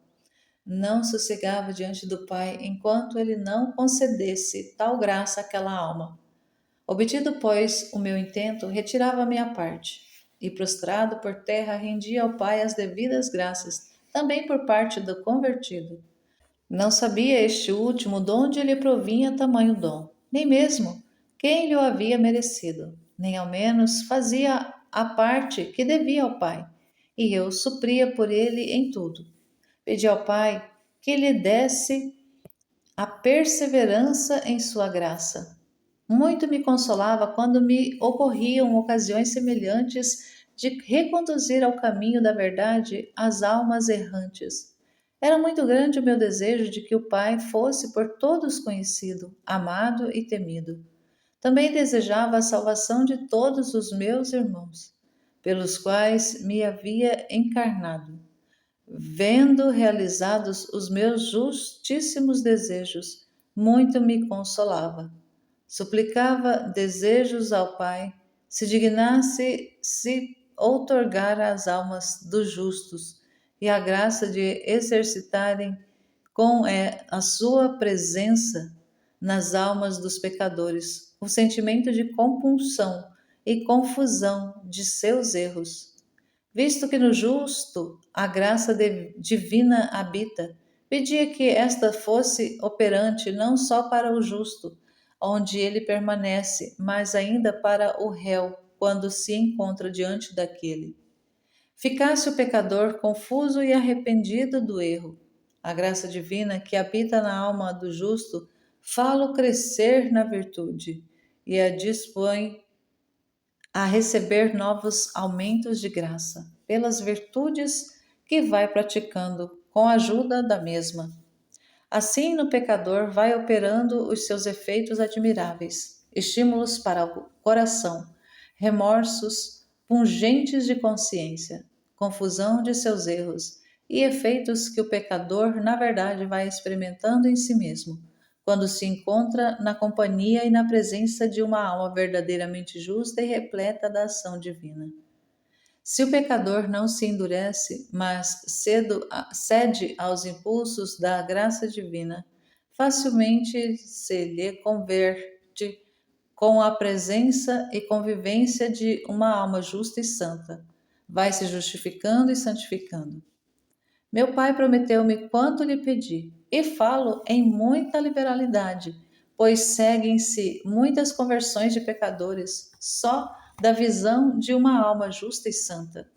Não sossegava diante do Pai enquanto ele não concedesse tal graça àquela alma. Obtido, pois, o meu intento, retirava-me à parte, e prostrado por terra rendia ao Pai as devidas graças, também por parte do convertido. Não sabia este último de onde lhe provinha tamanho dom, nem mesmo quem lhe o havia merecido, nem ao menos fazia a parte que devia ao Pai, e eu supria por ele em tudo. Pedi ao Pai que lhe desse a perseverança em sua graça. Muito me consolava quando me ocorriam ocasiões semelhantes de reconduzir ao caminho da verdade as almas errantes. Era muito grande o meu desejo de que o Pai fosse por todos conhecido, amado e temido. Também desejava a salvação de todos os meus irmãos, pelos quais me havia encarnado. Vendo realizados os meus justíssimos desejos, muito me consolava. Suplicava desejos ao Pai, se dignasse se outorgar às almas dos justos e a graça de exercitarem com a sua presença nas almas dos pecadores o sentimento de compunção e confusão de seus erros. Visto que no justo a graça divina habita, pedia que esta fosse operante não só para o justo, onde ele permanece, mas ainda para o réu, quando se encontra diante daquele. Ficasse o pecador confuso e arrependido do erro. A graça divina que habita na alma do justo fala-o crescer na virtude e a dispõe a receber novos aumentos de graça, pelas virtudes que vai praticando com a ajuda da mesma. Assim, no pecador vai operando os seus efeitos admiráveis, estímulos para o coração, remorsos pungentes de consciência, confusão de seus erros e efeitos que o pecador, na verdade, vai experimentando em si mesmo, quando se encontra na companhia e na presença de uma alma verdadeiramente justa e repleta da ação divina. Se o pecador não se endurece, mas cede aos impulsos da graça divina, facilmente se lhe converte com a presença e convivência de uma alma justa e santa. Vai se justificando e santificando. Meu pai prometeu-me quanto lhe pedi, e falo em muita liberalidade, pois seguem-se muitas conversões de pecadores, só da visão de uma alma justa e santa.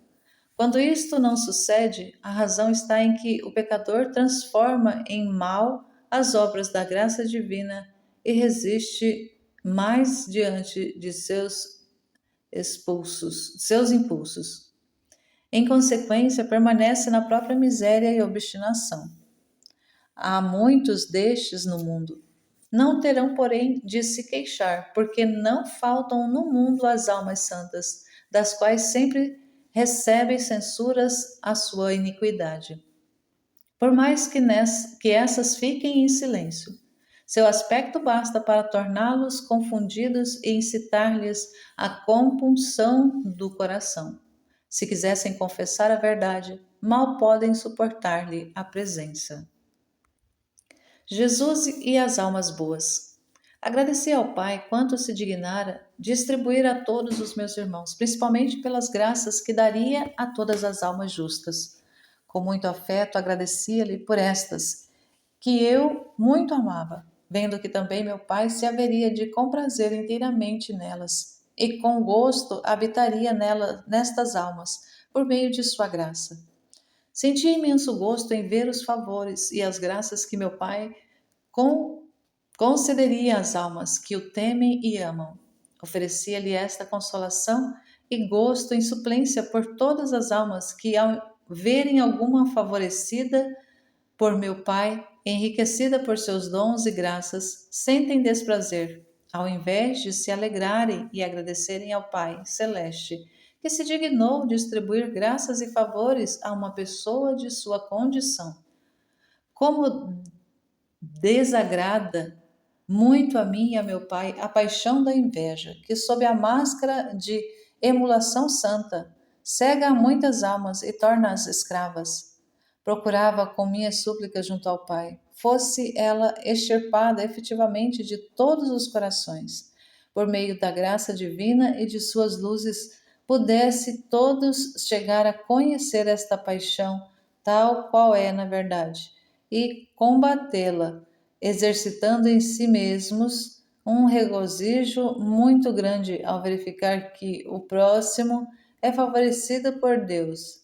Quando isto não sucede, a razão está em que o pecador transforma em mal as obras da graça divina e resiste mais diante de seus impulsos. Em consequência, permanece na própria miséria e obstinação. Há muitos destes no mundo. Não terão, porém, de se queixar, porque não faltam no mundo as almas santas, das quais sempre recebem censuras a sua iniquidade. Por mais que essas fiquem em silêncio, seu aspecto basta para torná-los confundidos e incitar-lhes a compunção do coração. Se quisessem confessar a verdade, mal podem suportar-lhe a presença. Jesus e as almas boas. Agradeci ao Pai quanto se dignara distribuir a todos os meus irmãos, principalmente pelas graças que daria a todas as almas justas. Com muito afeto agradecia-lhe por estas, que eu muito amava, vendo que também meu Pai se haveria de comprazer inteiramente nelas, e com gosto habitaria nestas almas, por meio de sua graça. Senti imenso gosto em ver os favores e as graças que meu Pai con concederia às almas que o temem e amam. Oferecia-lhe esta consolação e gosto em suplência por todas as almas que, ao verem alguma favorecida por meu Pai, enriquecida por seus dons e graças, sentem desprazer, ao invés de se alegrarem e agradecerem ao Pai Celeste, que se dignou distribuir graças e favores a uma pessoa de sua condição. Como desagrada muito a mim e a meu pai a paixão da inveja, que sob a máscara de emulação santa, cega a muitas almas e torna-as escravas. Procurava com minhas súplicas junto ao Pai, fosse ela extirpada efetivamente de todos os corações, por meio da graça divina e de suas luzes, pudesse todos chegar a conhecer esta paixão, tal qual é na verdade, e combatê-la, exercitando em si mesmos um regozijo muito grande ao verificar que o próximo é favorecido por Deus,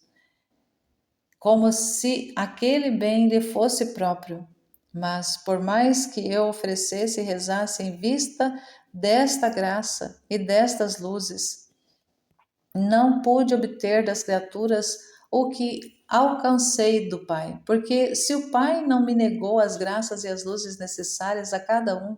como se aquele bem lhe fosse próprio. Mas, por mais que eu oferecesse e rezasse em vista desta graça e destas luzes, não pude obter das criaturas o que alcancei do Pai, porque se o Pai não me negou as graças e as luzes necessárias a cada um,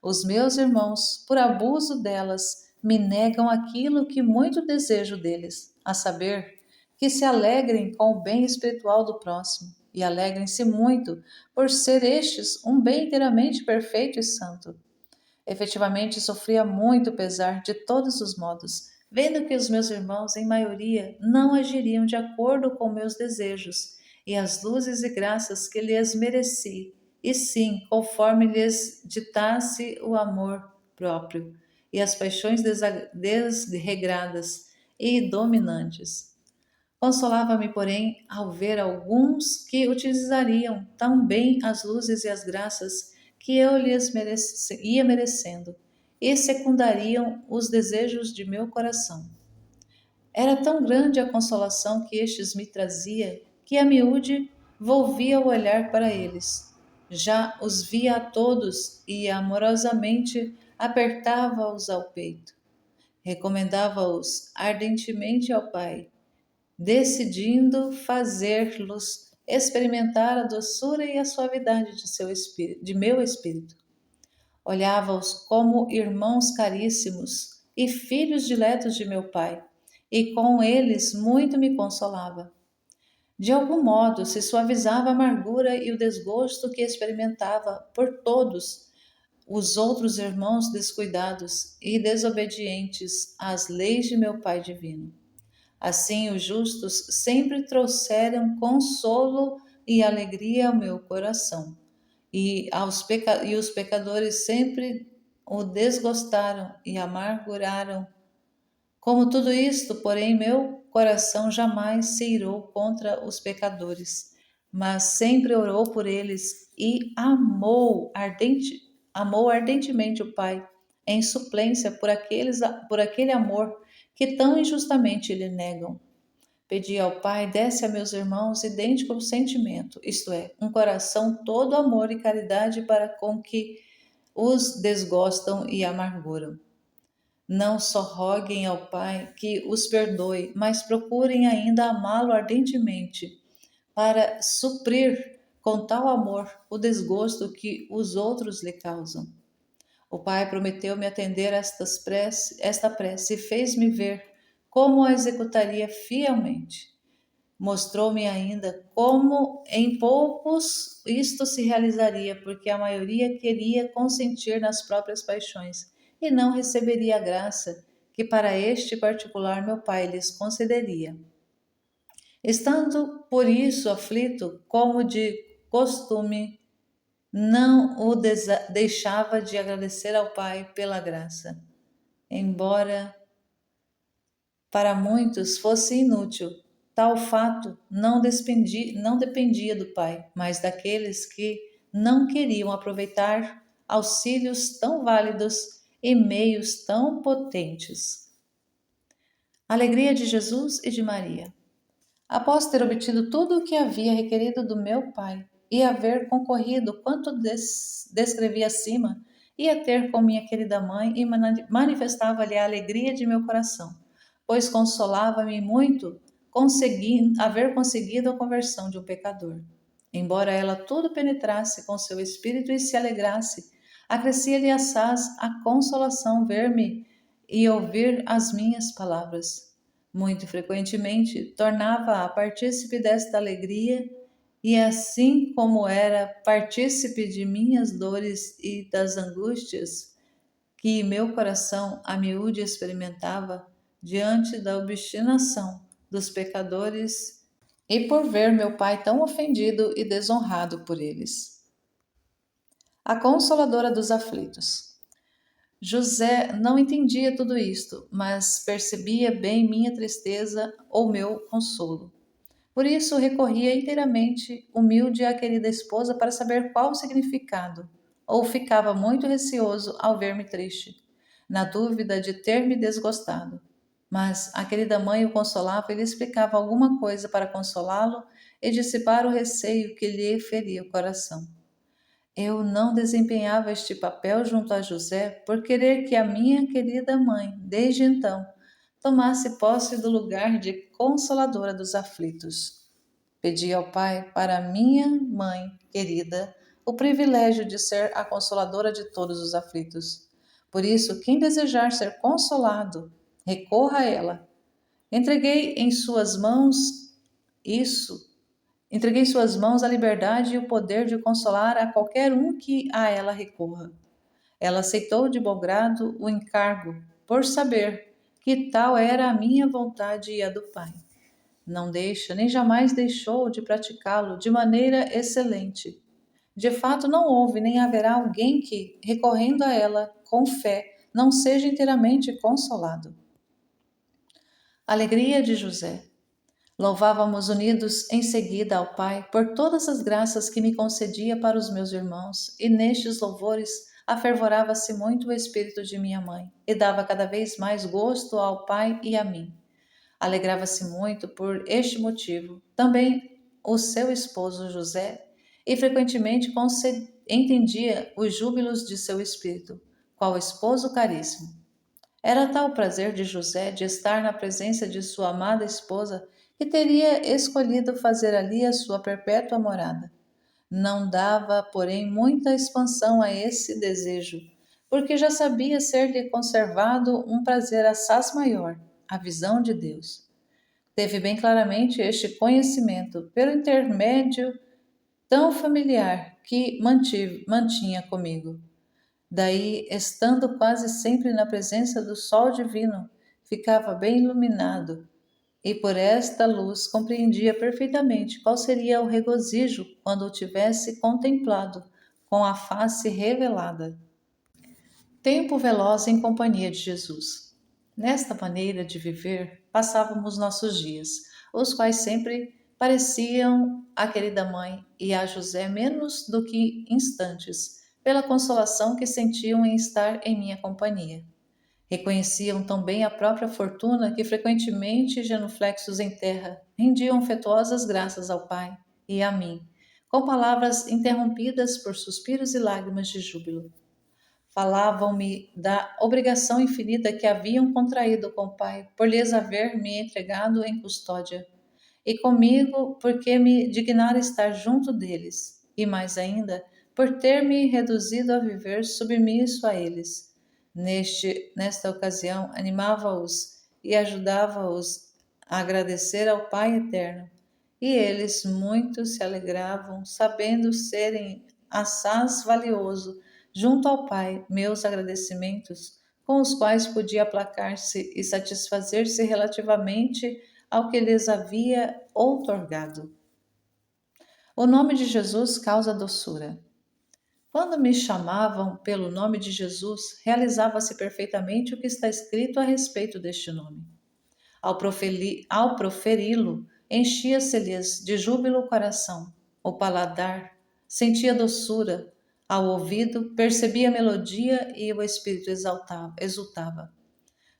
os meus irmãos, por abuso delas, me negam aquilo que muito desejo deles, a saber, que se alegrem com o bem espiritual do próximo, e alegrem-se muito por ser estes um bem inteiramente perfeito e santo. Efetivamente sofria muito pesar de todos os modos, vendo que os meus irmãos, em maioria, não agiriam de acordo com meus desejos e as luzes e graças que lhes mereci, e sim, conforme lhes ditasse o amor próprio e as paixões desregradas e dominantes. Consolava-me, porém, ao ver alguns que utilizariam tão bem as luzes e as graças que eu lhes ia merecendo, e secundariam os desejos de meu coração. Era tão grande a consolação que estes me trazia, que a miúde volvia o olhar para eles. Já os via a todos e amorosamente apertava-os ao peito. Recomendava-os ardentemente ao Pai decidindo fazer-los experimentar a doçura e a suavidade de meu espírito. Olhava-os como irmãos caríssimos e filhos diletos de meu Pai, e com eles muito me consolava. De algum modo se suavizava a amargura e o desgosto que experimentava por todos os outros irmãos descuidados e desobedientes às leis de meu Pai divino. Assim, os justos sempre trouxeram consolo e alegria ao meu coração, e os pecadores sempre o desgostaram e amarguraram. Como tudo isto, porém, meu coração jamais se irou contra os pecadores, mas sempre orou por eles e amou ardentemente o Pai, em suplência por aquele amor que tão injustamente lhe negam. Pedi ao Pai, desse a meus irmãos idêntico sentimento, isto é, um coração todo amor e caridade para com que os desgostam e amarguram. Não só roguem ao Pai que os perdoe, mas procurem ainda amá-lo ardentemente, para suprir com tal amor o desgosto que os outros lhe causam. O Pai prometeu-me atender esta prece e fez-me ver como a executaria fielmente. Mostrou-me ainda como em poucos isto se realizaria, porque a maioria queria consentir nas próprias paixões e não receberia a graça que para este particular meu Pai lhes concederia. Estando por isso aflito, como de costume, não o deixava de agradecer ao Pai pela graça, embora para muitos fosse inútil. Tal fato não dependia do Pai, mas daqueles que não queriam aproveitar auxílios tão válidos e meios tão potentes. Alegria de Jesus e de Maria. Após ter obtido tudo o que havia requerido do meu Pai e haver concorrido quanto descrevi acima, ia ter com minha querida mãe e manifestava-lhe a alegria de meu coração, pois consolava-me muito haver conseguido a conversão de um pecador. Embora ela tudo penetrasse com seu espírito e se alegrasse, acrescia-lhe assaz a consolação ver-me e ouvir as minhas palavras. Muito frequentemente tornava-a partícipe desta alegria, e assim como era partícipe de minhas dores e das angústias que meu coração a miúde experimentava diante da obstinação dos pecadores e por ver meu Pai tão ofendido e desonrado por eles. A Consoladora dos Aflitos. José não entendia tudo isto, mas percebia bem minha tristeza ou meu consolo. Por isso recorria inteiramente humilde à querida esposa para saber qual o significado, ou ficava muito receoso ao ver-me triste, na dúvida de ter me desgostado. Mas a querida mãe o consolava e lhe explicava alguma coisa para consolá-lo e dissipar o receio que lhe feria o coração. Eu não desempenhava este papel junto a José por querer que a minha querida mãe, desde então, tomasse posse do lugar de consoladora dos aflitos. Pedi ao Pai para minha mãe querida o privilégio de ser a consoladora de todos os aflitos. Por isso, quem desejar ser consolado, recorra a ela. Entreguei em suas mãos isso Entreguei em suas mãos a liberdade e o poder de consolar a qualquer um que a ela recorra. Ela aceitou de bom grado o encargo, por saber que tal era a minha vontade e a do Pai. Não deixa, nem jamais deixou de praticá-lo de maneira excelente. De fato, não houve nem haverá alguém que, recorrendo a ela com fé, não seja inteiramente consolado. Alegria de José. Louvávamos unidos em seguida ao Pai por todas as graças que me concedia para os meus irmãos, e nestes louvores afervorava-se muito o espírito de minha mãe, e dava cada vez mais gosto ao Pai e a mim. Alegrava-se muito por este motivo também o seu esposo José, e frequentemente entendia os júbilos de seu espírito, qual esposo caríssimo. Era tal o prazer de José de estar na presença de sua amada esposa que teria escolhido fazer ali a sua perpétua morada. Não dava, porém, muita expansão a esse desejo, porque já sabia ser-lhe conservado um prazer assaz maior, a visão de Deus. Teve bem claramente este conhecimento pelo intermédio tão familiar que mantinha comigo. Daí, estando quase sempre na presença do sol divino, ficava bem iluminado, e por esta luz compreendia perfeitamente qual seria o regozijo quando o tivesse contemplado com a face revelada. Tempo veloz em companhia de Jesus. Nesta maneira de viver, passávamos nossos dias, os quais sempre pareciam à querida mãe e a José menos do que instantes, pela consolação que sentiam em estar em minha companhia. Reconheciam também a própria fortuna que frequentemente, genuflexos em terra, rendiam afetuosas graças ao Pai e a mim, com palavras interrompidas por suspiros e lágrimas de júbilo. Falavam-me da obrigação infinita que haviam contraído com o Pai por lhes haver me entregado em custódia, e comigo porque me dignara estar junto deles, e mais ainda, por ter me reduzido a viver submisso a eles. Nesta ocasião, animava-os e ajudava-os a agradecer ao Pai eterno, e eles muito se alegravam, sabendo serem assaz valioso junto ao Pai meus agradecimentos, com os quais podia aplacar-se e satisfazer-se relativamente ao que lhes havia outorgado. O nome de Jesus causa doçura. Quando me chamavam pelo nome de Jesus, realizava-se perfeitamente o que está escrito a respeito deste nome. Ao proferi-lo, enchia-se-lhes de júbilo o coração, o paladar, sentia doçura, ao ouvido, percebia a melodia e o espírito exultava.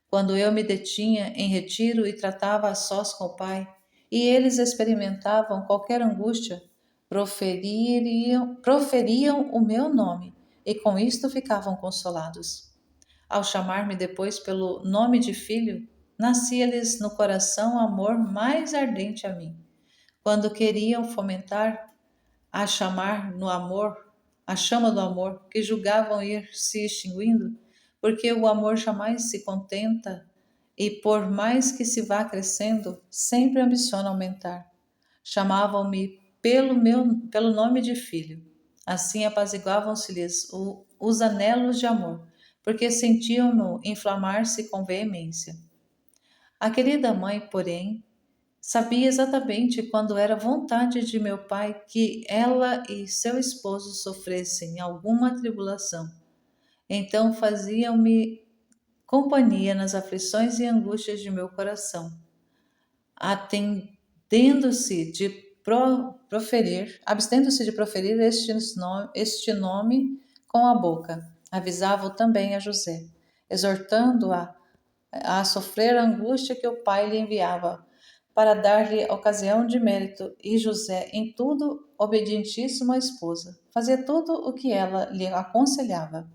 Quando eu me detinha em retiro e tratava a sós com o Pai, e eles experimentavam qualquer angústia, proferiam o meu nome, e com isto ficavam consolados. Ao chamar-me depois pelo nome de filho, nascia-lhes no coração amor mais ardente a mim. Quando queriam fomentar a chamar no amor, a chama do amor, que julgavam ir se extinguindo, porque o amor jamais se contenta e por mais que se vá crescendo, sempre ambiciona aumentar. Chamavam-me pelo nome de filho. Assim apaziguavam-se-lhes os anelos de amor, porque sentiam-no inflamar-se com veemência. A querida mãe, porém, sabia exatamente quando era vontade de meu pai que ela e seu esposo sofressem alguma tribulação. Então faziam-me companhia nas aflições e angústias de meu coração, abstendo-se de proferir este nome com a boca. Avisava também a José, exortando-a a sofrer a angústia que o pai lhe enviava, para dar-lhe ocasião de mérito, e José, em tudo obedientíssimo à esposa, fazia tudo o que ela lhe aconselhava.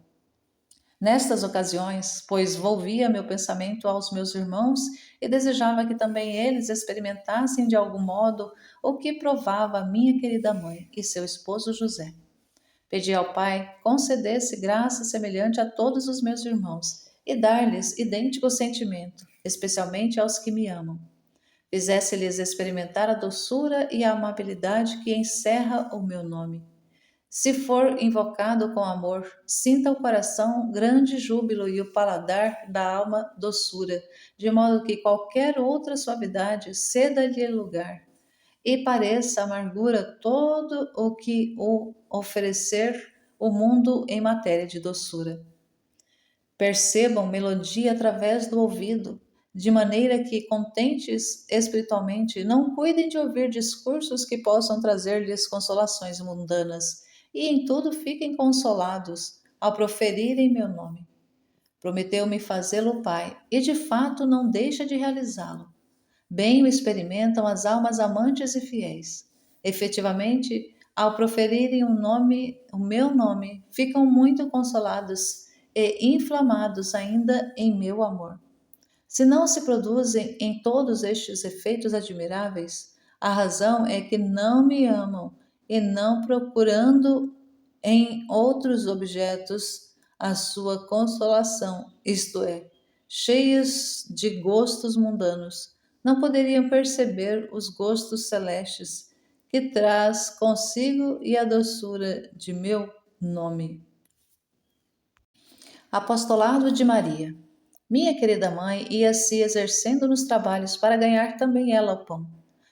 Nestas ocasiões, pois volvia meu pensamento aos meus irmãos e desejava que também eles experimentassem de algum modo o que provava minha querida mãe e seu esposo José. Pedi ao Pai concedesse graça semelhante a todos os meus irmãos e dar-lhes idêntico sentimento, especialmente aos que me amam. Fizesse-lhes experimentar a doçura e a amabilidade que encerra o meu nome. Se for invocado com amor, sinta o coração grande júbilo e o paladar da alma doçura, de modo que qualquer outra suavidade ceda-lhe lugar e pareça amargura todo o que o oferecer o mundo em matéria de doçura. Percebam melodia através do ouvido, de maneira que, contentes espiritualmente, não cuidem de ouvir discursos que possam trazer-lhes consolações mundanas, e em tudo fiquem consolados ao proferirem meu nome. Prometeu-me fazê-lo Pai, e de fato não deixa de realizá-lo. Bem o experimentam as almas amantes e fiéis. Efetivamente, ao proferirem o meu nome, ficam muito consolados e inflamados ainda em meu amor. Se não se produzem em todos estes efeitos admiráveis, a razão é que não me amam e não procurando em outros objetos a sua consolação, isto é, cheios de gostos mundanos, não poderiam perceber os gostos celestes que traz consigo e a doçura de meu nome. Apostolado de Maria. Minha querida mãe ia se exercendo nos trabalhos para ganhar também ela o pão.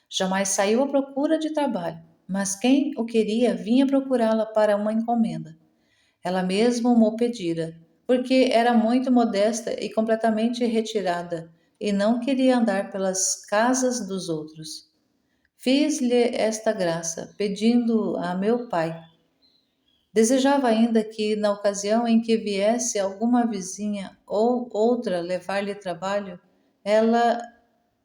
Jamais saiu à procura de trabalho, mas quem o queria vinha procurá-la para uma encomenda. Ela mesma o pedira, porque era muito modesta e completamente retirada, e não queria andar pelas casas dos outros. Fiz-lhe esta graça, pedindo a meu pai. Desejava ainda que, na ocasião em que viesse alguma vizinha ou outra levar-lhe trabalho, ela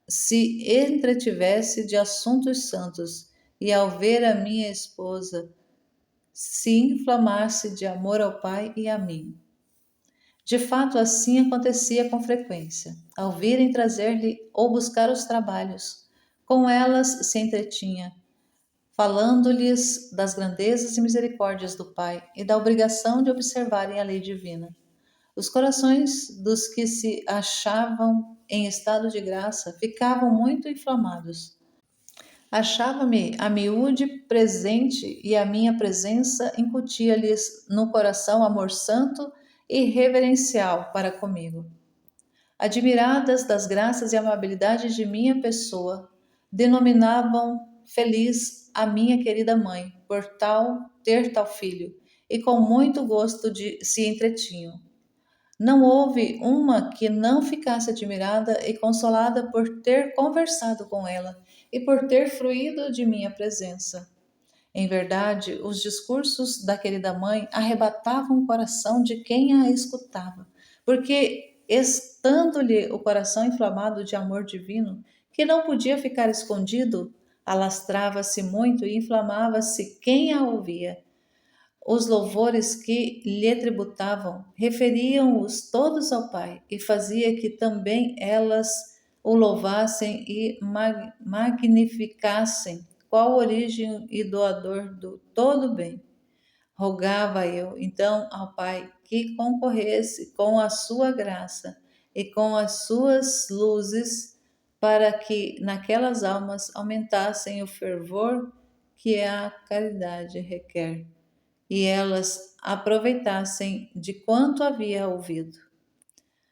se entretivesse de assuntos santos e, ao ver a minha esposa, se inflamasse de amor ao Pai e a mim. De fato, assim acontecia com frequência. Ao virem trazer-lhe ou buscar os trabalhos, com elas se entretinha, falando-lhes das grandezas e misericórdias do Pai e da obrigação de observarem a lei divina. Os corações dos que se achavam em estado de graça ficavam muito inflamados. Achava-me a miúde presente e a minha presença incutia-lhes no coração amor santo e reverencial para comigo. Admiradas das graças e amabilidade de minha pessoa, denominavam feliz a minha querida mãe por ter tal filho, e com muito gosto se entretinham. Não houve uma que não ficasse admirada e consolada por ter conversado com ela e por ter fruído de minha presença. Em verdade, os discursos da querida mãe arrebatavam o coração de quem a escutava, porque, estando-lhe o coração inflamado de amor divino, que não podia ficar escondido, alastrava-se muito e inflamava-se quem a ouvia. Os louvores que lhe tributavam referiam-os todos ao Pai, e fazia que também elas o louvassem e magnificassem, qual origem e doador do todo bem. Rogava eu, então, ao Pai que concorresse com a sua graça e com as suas luzes, para que naquelas almas aumentassem o fervor que a caridade requer e elas aproveitassem de quanto havia ouvido.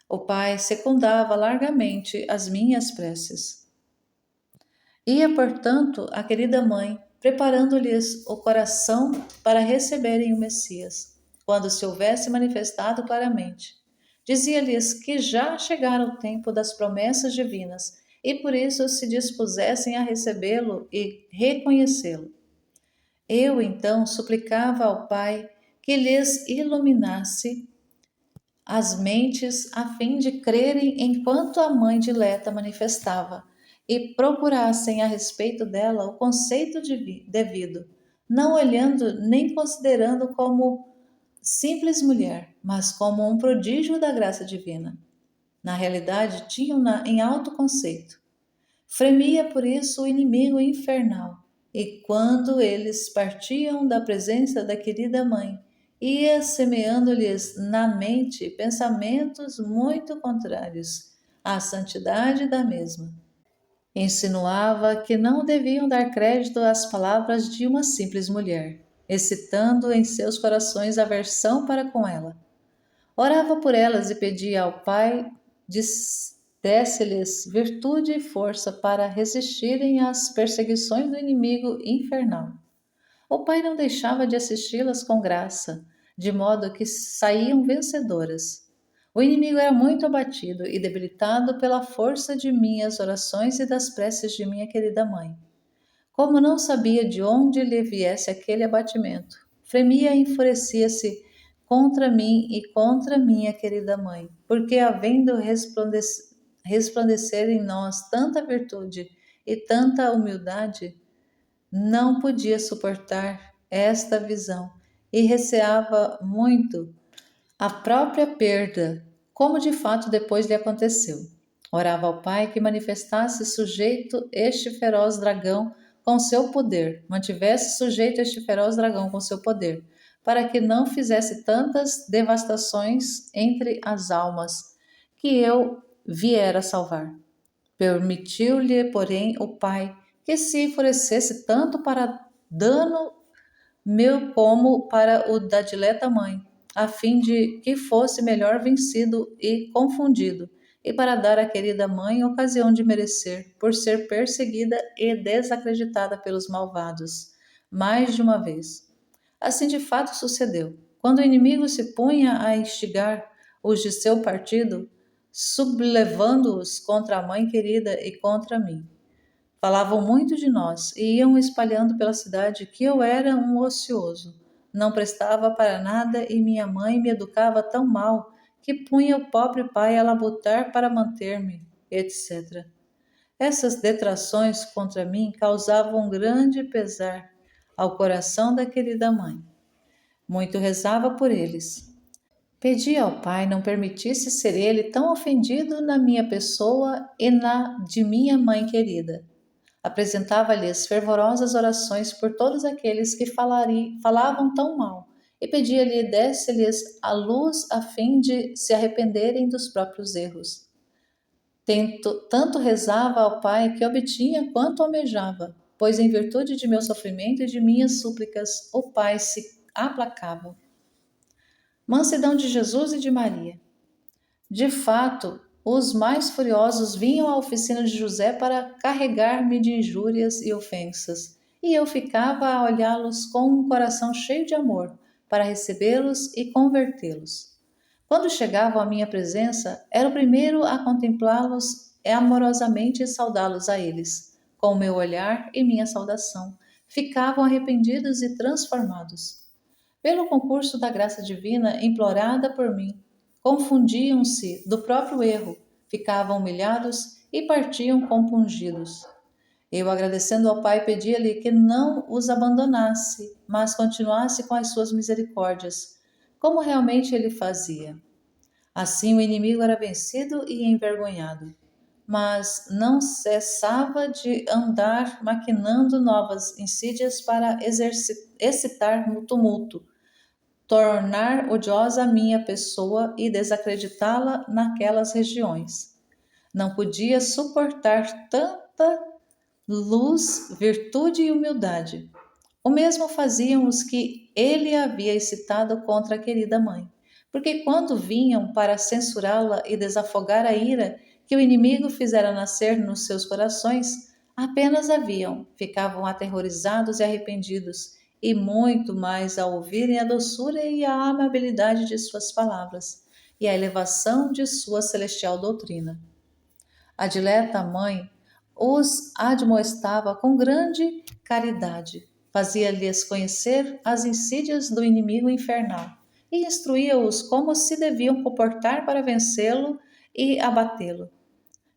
O Pai secundava largamente as minhas preces. Ia, portanto, a querida mãe, preparando-lhes o coração para receberem o Messias, quando se houvesse manifestado claramente. Dizia-lhes que já chegara o tempo das promessas divinas e por isso se dispusessem a recebê-lo e reconhecê-lo. Eu então suplicava ao Pai que lhes iluminasse as mentes a fim de crerem enquanto a mãe dileta manifestava e procurassem a respeito dela o conceito devido, não olhando nem considerando como simples mulher, mas como um prodígio da graça divina. Na realidade, tinham-na em alto conceito. Fremia por isso o inimigo infernal, e quando eles partiam da presença da querida mãe, ia semeando-lhes na mente pensamentos muito contrários à santidade da mesma. Insinuava que não deviam dar crédito às palavras de uma simples mulher, excitando em seus corações aversão para com ela. Orava por elas e pedia ao Pai desse-lhes virtude e força para resistirem às perseguições do inimigo infernal. O Pai não deixava de assisti-las com graça, de modo que saíam vencedoras. O inimigo era muito abatido e debilitado pela força de minhas orações e das preces de minha querida mãe. Como não sabia de onde lhe viesse aquele abatimento, fremia e enfurecia-se contra mim e contra minha querida mãe, porque havendo resplandecer em nós tanta virtude e tanta humildade, não podia suportar esta visão e receava muito a própria perda, como de fato depois lhe aconteceu. Orava ao Pai que manifestasse sujeito este feroz dragão com seu poder, mantivesse sujeito este feroz dragão com seu poder, para que não fizesse tantas devastações entre as almas que eu viera salvar. Permitiu-lhe, porém, o Pai que se enfurecesse tanto para dano meu como para o da dileta mãe, a fim de que fosse melhor vencido e confundido, e para dar à querida mãe ocasião de merecer, por ser perseguida e desacreditada pelos malvados, mais de uma vez. Assim de fato sucedeu. Quando o inimigo se punha a instigar os de seu partido, sublevando-os contra a mãe querida e contra mim. Falavam muito de nós e iam espalhando pela cidade que eu era um ocioso. Não prestava para nada e minha mãe me educava tão mal que punha o pobre pai a labutar para manter-me, etc. Essas detrações contra mim causavam um grande pesar ao coração da querida mãe. Muito rezava por eles. Pedia ao Pai não permitisse ser ele tão ofendido na minha pessoa e na de minha mãe querida. Apresentava-lhes fervorosas orações por todos aqueles que falavam tão mal, e pedia-lhe desse-lhes a luz a fim de se arrependerem dos próprios erros. Tanto rezava ao Pai que obtinha quanto almejava, pois em virtude de meu sofrimento e de minhas súplicas, o Pai se aplacava. Mansidão de Jesus e de Maria. De fato, os mais furiosos vinham à oficina de José para carregar-me de injúrias e ofensas, e eu ficava a olhá-los com um coração cheio de amor, para recebê-los e convertê-los. Quando chegavam à minha presença, era o primeiro a contemplá-los amorosamente e saudá-los a eles, com o meu olhar e minha saudação. Ficavam arrependidos e transformados. Pelo concurso da graça divina implorada por mim, confundiam-se do próprio erro, ficavam humilhados e partiam compungidos. Eu, agradecendo ao Pai, pedia-lhe que não os abandonasse, mas continuasse com as suas misericórdias, como realmente ele fazia. Assim o inimigo era vencido e envergonhado, mas não cessava de andar maquinando novas insídias para excitar no tumulto, tornar odiosa a minha pessoa e desacreditá-la naquelas regiões. Não podia suportar tanta luz, virtude e humildade. O mesmo faziam os que ele havia excitado contra a querida mãe, porque quando vinham para censurá-la e desafogar a ira que o inimigo fizera nascer nos seus corações, apenas a viam, ficavam aterrorizados e arrependidos, e muito mais ao ouvirem a doçura e a amabilidade de suas palavras, e a elevação de sua celestial doutrina. A dileta mãe os admoestava com grande caridade, fazia-lhes conhecer as insídias do inimigo infernal e instruía-os como se deviam comportar para vencê-lo e abatê-lo.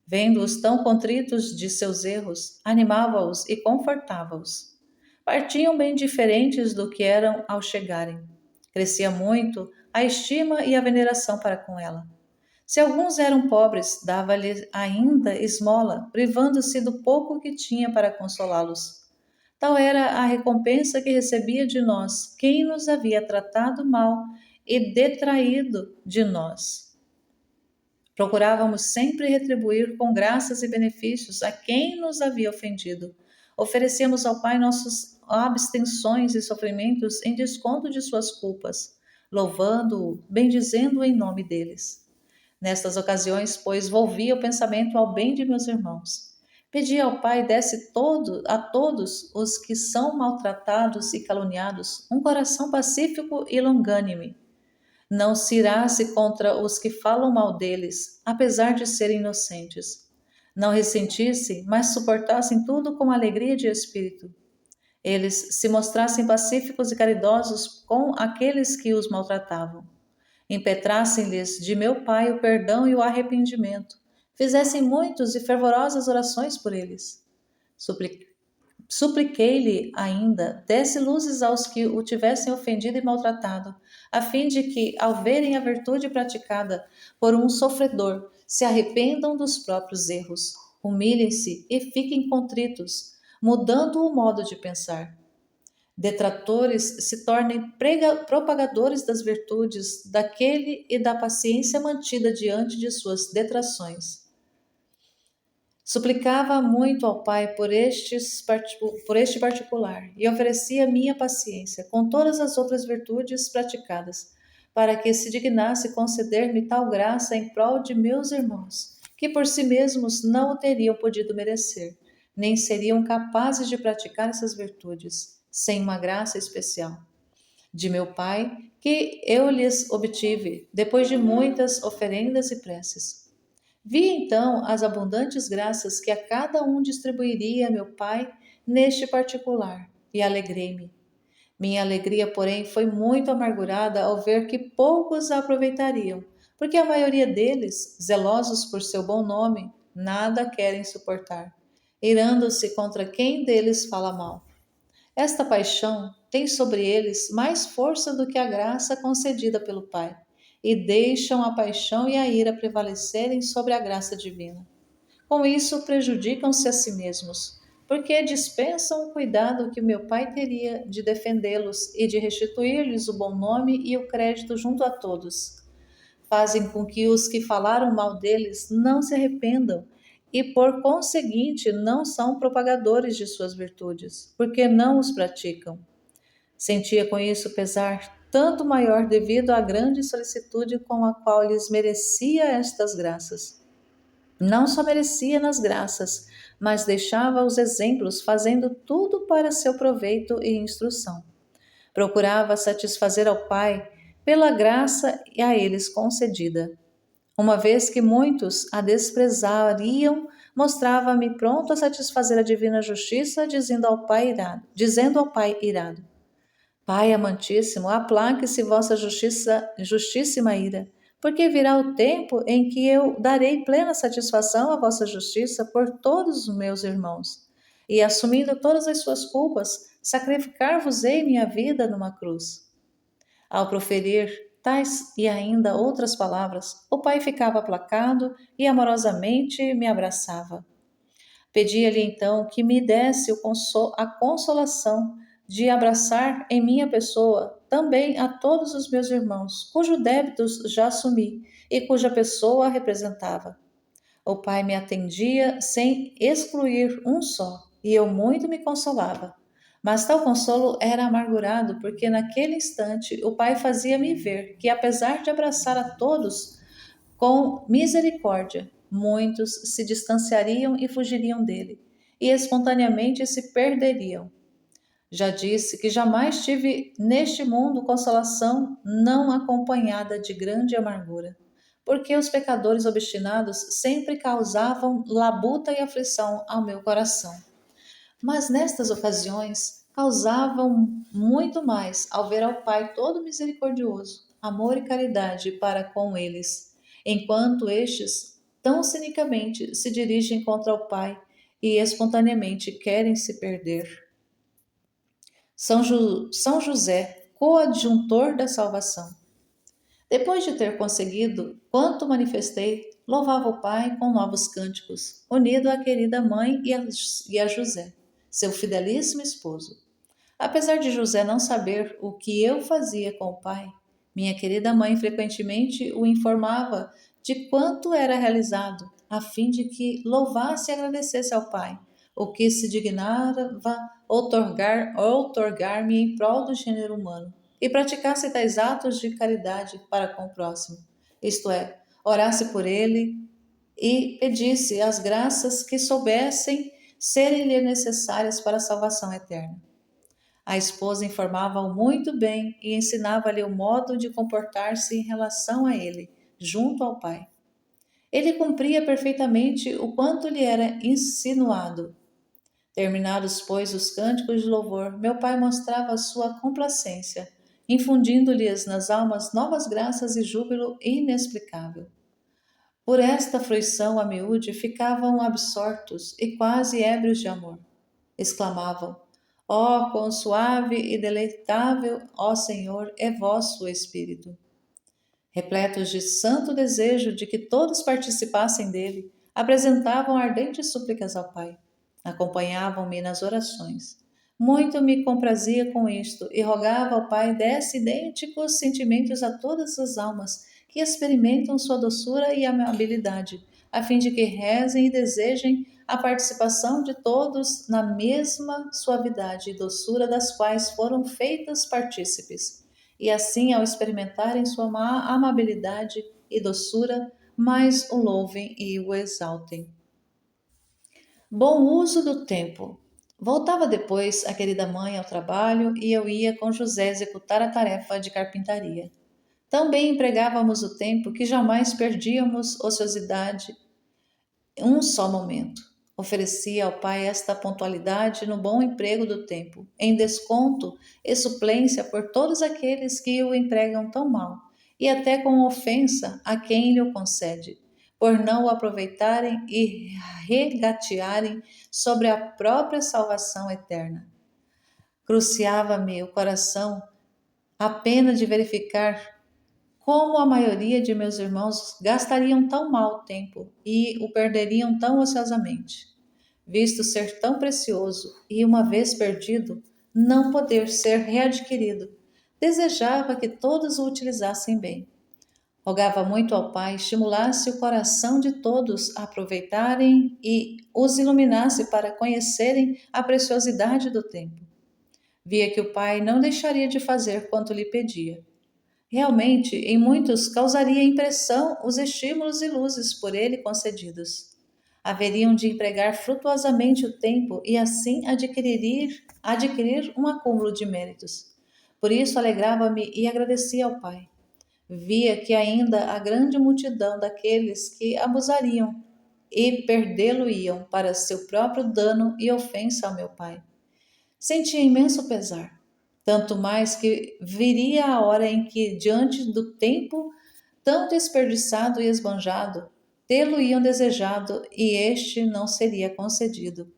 Vendo-os tão contritos de seus erros, animava-os e confortava-os. Partiam bem diferentes do que eram ao chegarem. Crescia muito a estima e a veneração para com ela. Se alguns eram pobres, dava-lhes ainda esmola, privando-se do pouco que tinha para consolá-los. Tal era a recompensa que recebia de nós quem nos havia tratado mal e detraído de nós. Procurávamos sempre retribuir com graças e benefícios a quem nos havia ofendido. Oferecíamos ao Pai nossas abstenções e sofrimentos em desconto de suas culpas, louvando-o, bendizendo-o em nome deles. Nestas ocasiões, pois, volvia o pensamento ao bem de meus irmãos. Pedia ao Pai desse a todos os que são maltratados e caluniados um coração pacífico e longânime. Não se irasse contra os que falam mal deles, apesar de serem inocentes. Não ressentissem, mas suportassem tudo com alegria de espírito. Eles se mostrassem pacíficos e caridosos com aqueles que os maltratavam. Impetrassem-lhes de meu Pai o perdão e o arrependimento. Fizessem muitas e fervorosas orações por eles. Supliquei-lhe ainda, desse luzes aos que o tivessem ofendido e maltratado, a fim de que, ao verem a virtude praticada por um sofredor, se arrependam dos próprios erros, humilhem-se e fiquem contritos, mudando o modo de pensar. Detratores se tornem propagadores das virtudes daquele e da paciência mantida diante de suas detrações. Suplicava muito ao Pai por este particular e oferecia minha paciência com todas as outras virtudes praticadas, para que se dignasse conceder-me tal graça em prol de meus irmãos, que por si mesmos não o teriam podido merecer, nem seriam capazes de praticar essas virtudes, sem uma graça especial de meu Pai, que eu lhes obtive, depois de muitas oferendas e preces. Vi então as abundantes graças que a cada um distribuiria meu Pai neste particular, e alegrei-me. Minha alegria, porém, foi muito amargurada ao ver que poucos a aproveitariam, porque a maioria deles, zelosos por seu bom nome, nada querem suportar, irando-se contra quem deles fala mal. Esta paixão tem sobre eles mais força do que a graça concedida pelo Pai, e deixam a paixão e a ira prevalecerem sobre a graça divina. Com isso, prejudicam-se a si mesmos, porque dispensam o cuidado que meu Pai teria de defendê-los e de restituir-lhes o bom nome e o crédito junto a todos. Fazem com que os que falaram mal deles não se arrependam e, por conseguinte, não são propagadores de suas virtudes, porque não os praticam. Sentia com isso pesar tanto maior devido à grande solicitude com a qual lhes merecia estas graças. Não só merecia nas graças, mas deixava os exemplos, fazendo tudo para seu proveito e instrução. Procurava satisfazer ao Pai pela graça a eles concedida. Uma vez que muitos a desprezariam, mostrava-me pronto a satisfazer a divina justiça, dizendo ao Pai irado: Pai amantíssimo, aplaque-se vossa justíssima ira, porque virá o tempo em que eu darei plena satisfação à vossa justiça por todos os meus irmãos, e assumindo todas as suas culpas, sacrificar-vos-ei minha vida numa cruz. Ao proferir tais e ainda outras palavras, o pai ficava aplacado e amorosamente me abraçava. Pedia-lhe então que me desse a consolação de abraçar em minha pessoa também a todos os meus irmãos, cujo débitos já assumi e cuja pessoa representava. O pai me atendia sem excluir um só, e eu muito me consolava. Mas tal consolo era amargurado, porque naquele instante o pai fazia-me ver que, apesar de abraçar a todos com misericórdia, muitos se distanciariam e fugiriam dele, e espontaneamente se perderiam. Já disse que jamais tive neste mundo consolação não acompanhada de grande amargura, porque os pecadores obstinados sempre causavam labuta e aflição ao meu coração. Mas nestas ocasiões causavam muito mais ao ver ao Pai todo misericordioso, amor e caridade para com eles, enquanto estes tão cinicamente se dirigem contra o Pai e espontaneamente querem se perder. São José, coadjuntor da salvação. Depois de ter conseguido quanto manifestei, louvava o Pai com novos cânticos, unido à querida mãe e a José, seu fidelíssimo esposo. Apesar de José não saber o que eu fazia com o Pai, minha querida mãe frequentemente o informava de quanto era realizado, a fim de que louvasse e agradecesse ao Pai, o que se dignava outorgar-me em prol do gênero humano, e praticasse tais atos de caridade para com o próximo, isto é, orasse por ele e pedisse as graças que soubessem serem-lhe necessárias para a salvação eterna. A esposa informava-o muito bem e ensinava-lhe o modo de comportar-se em relação a ele, junto ao Pai. Ele cumpria perfeitamente o quanto lhe era insinuado. Terminados, pois, os cânticos de louvor, meu pai mostrava a sua complacência, infundindo-lhes nas almas novas graças e júbilo inexplicável. Por esta fruição a miúde ficavam absortos e quase ébrios de amor. Exclamavam: Ó, quão suave e deleitável, ó Senhor, é vosso Espírito! Repletos de santo desejo de que todos participassem dele, apresentavam ardentes súplicas ao Pai. Acompanhavam-me nas orações. Muito me comprazia com isto e rogava ao Pai desse idênticos sentimentos a todas as almas que experimentam sua doçura e amabilidade, a fim de que rezem e desejem a participação de todos na mesma suavidade e doçura das quais foram feitas partícipes. E assim, ao experimentarem sua amabilidade e doçura, mais o louvem e o exaltem. Bom uso do tempo. Voltava depois a querida mãe ao trabalho e eu ia com José executar a tarefa de carpintaria. Tão bem empregávamos o tempo que jamais perdíamos ociosidade um só momento. Oferecia ao pai esta pontualidade no bom emprego do tempo, em desconto e suplência por todos aqueles que o empregam tão mal, e até com ofensa a quem lhe o concede, por não o aproveitarem e regatearem sobre a própria salvação eterna. Cruciava-me o coração a pena de verificar como a maioria de meus irmãos gastariam tão mal tempo e o perderiam tão ociosamente, visto ser tão precioso e, uma vez perdido, não poder ser readquirido. Desejava que todos o utilizassem bem. Rogava muito ao Pai estimulasse o coração de todos a aproveitarem e os iluminasse para conhecerem a preciosidade do tempo. Via que o Pai não deixaria de fazer quanto lhe pedia. Realmente, em muitos causaria impressão os estímulos e luzes por ele concedidos. Haveriam de empregar frutuosamente o tempo e assim adquirir um acúmulo de méritos. Por isso alegrava-me e agradecia ao Pai. Via que ainda a grande multidão daqueles que abusariam e perdê-lo-iam para seu próprio dano e ofensa ao meu Pai. Sentia imenso pesar, tanto mais que viria a hora em que, diante do tempo tão desperdiçado e esbanjado, tê-lo-iam desejado e este não seria concedido.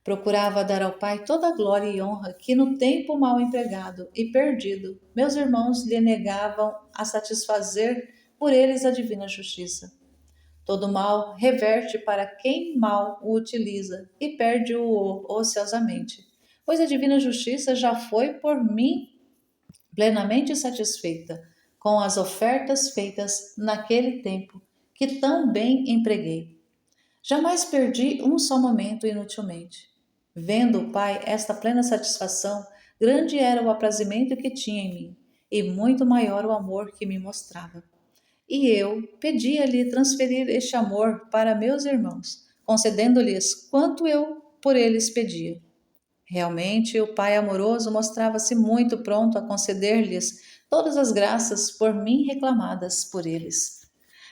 Procurava dar ao Pai toda a glória e honra que no tempo mal empregado e perdido meus irmãos lhe negavam a satisfazer por eles a divina justiça. Todo mal reverte para quem mal o utiliza e perde-o ociosamente, pois a divina justiça já foi por mim plenamente satisfeita com as ofertas feitas naquele tempo que tão bem empreguei. Jamais perdi um só momento inutilmente. Vendo o Pai esta plena satisfação, grande era o aprazimento que tinha em mim, e muito maior o amor que me mostrava. E eu pedia-lhe transferir este amor para meus irmãos, concedendo-lhes quanto eu por eles pedia. Realmente, o Pai amoroso mostrava-se muito pronto a conceder-lhes todas as graças por mim reclamadas por eles.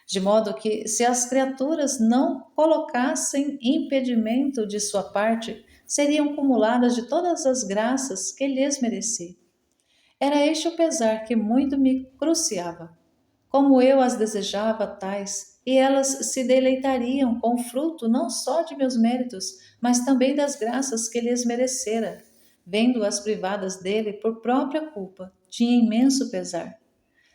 De modo que, se as criaturas não colocassem impedimento de sua parte, seriam cumuladas de todas as graças que lhes mereci. Era este o pesar que muito me cruciava. Como eu as desejava tais, e elas se deleitariam com o fruto não só de meus méritos, mas também das graças que lhes merecera. Vendo-as privadas dele por própria culpa, tinha imenso pesar.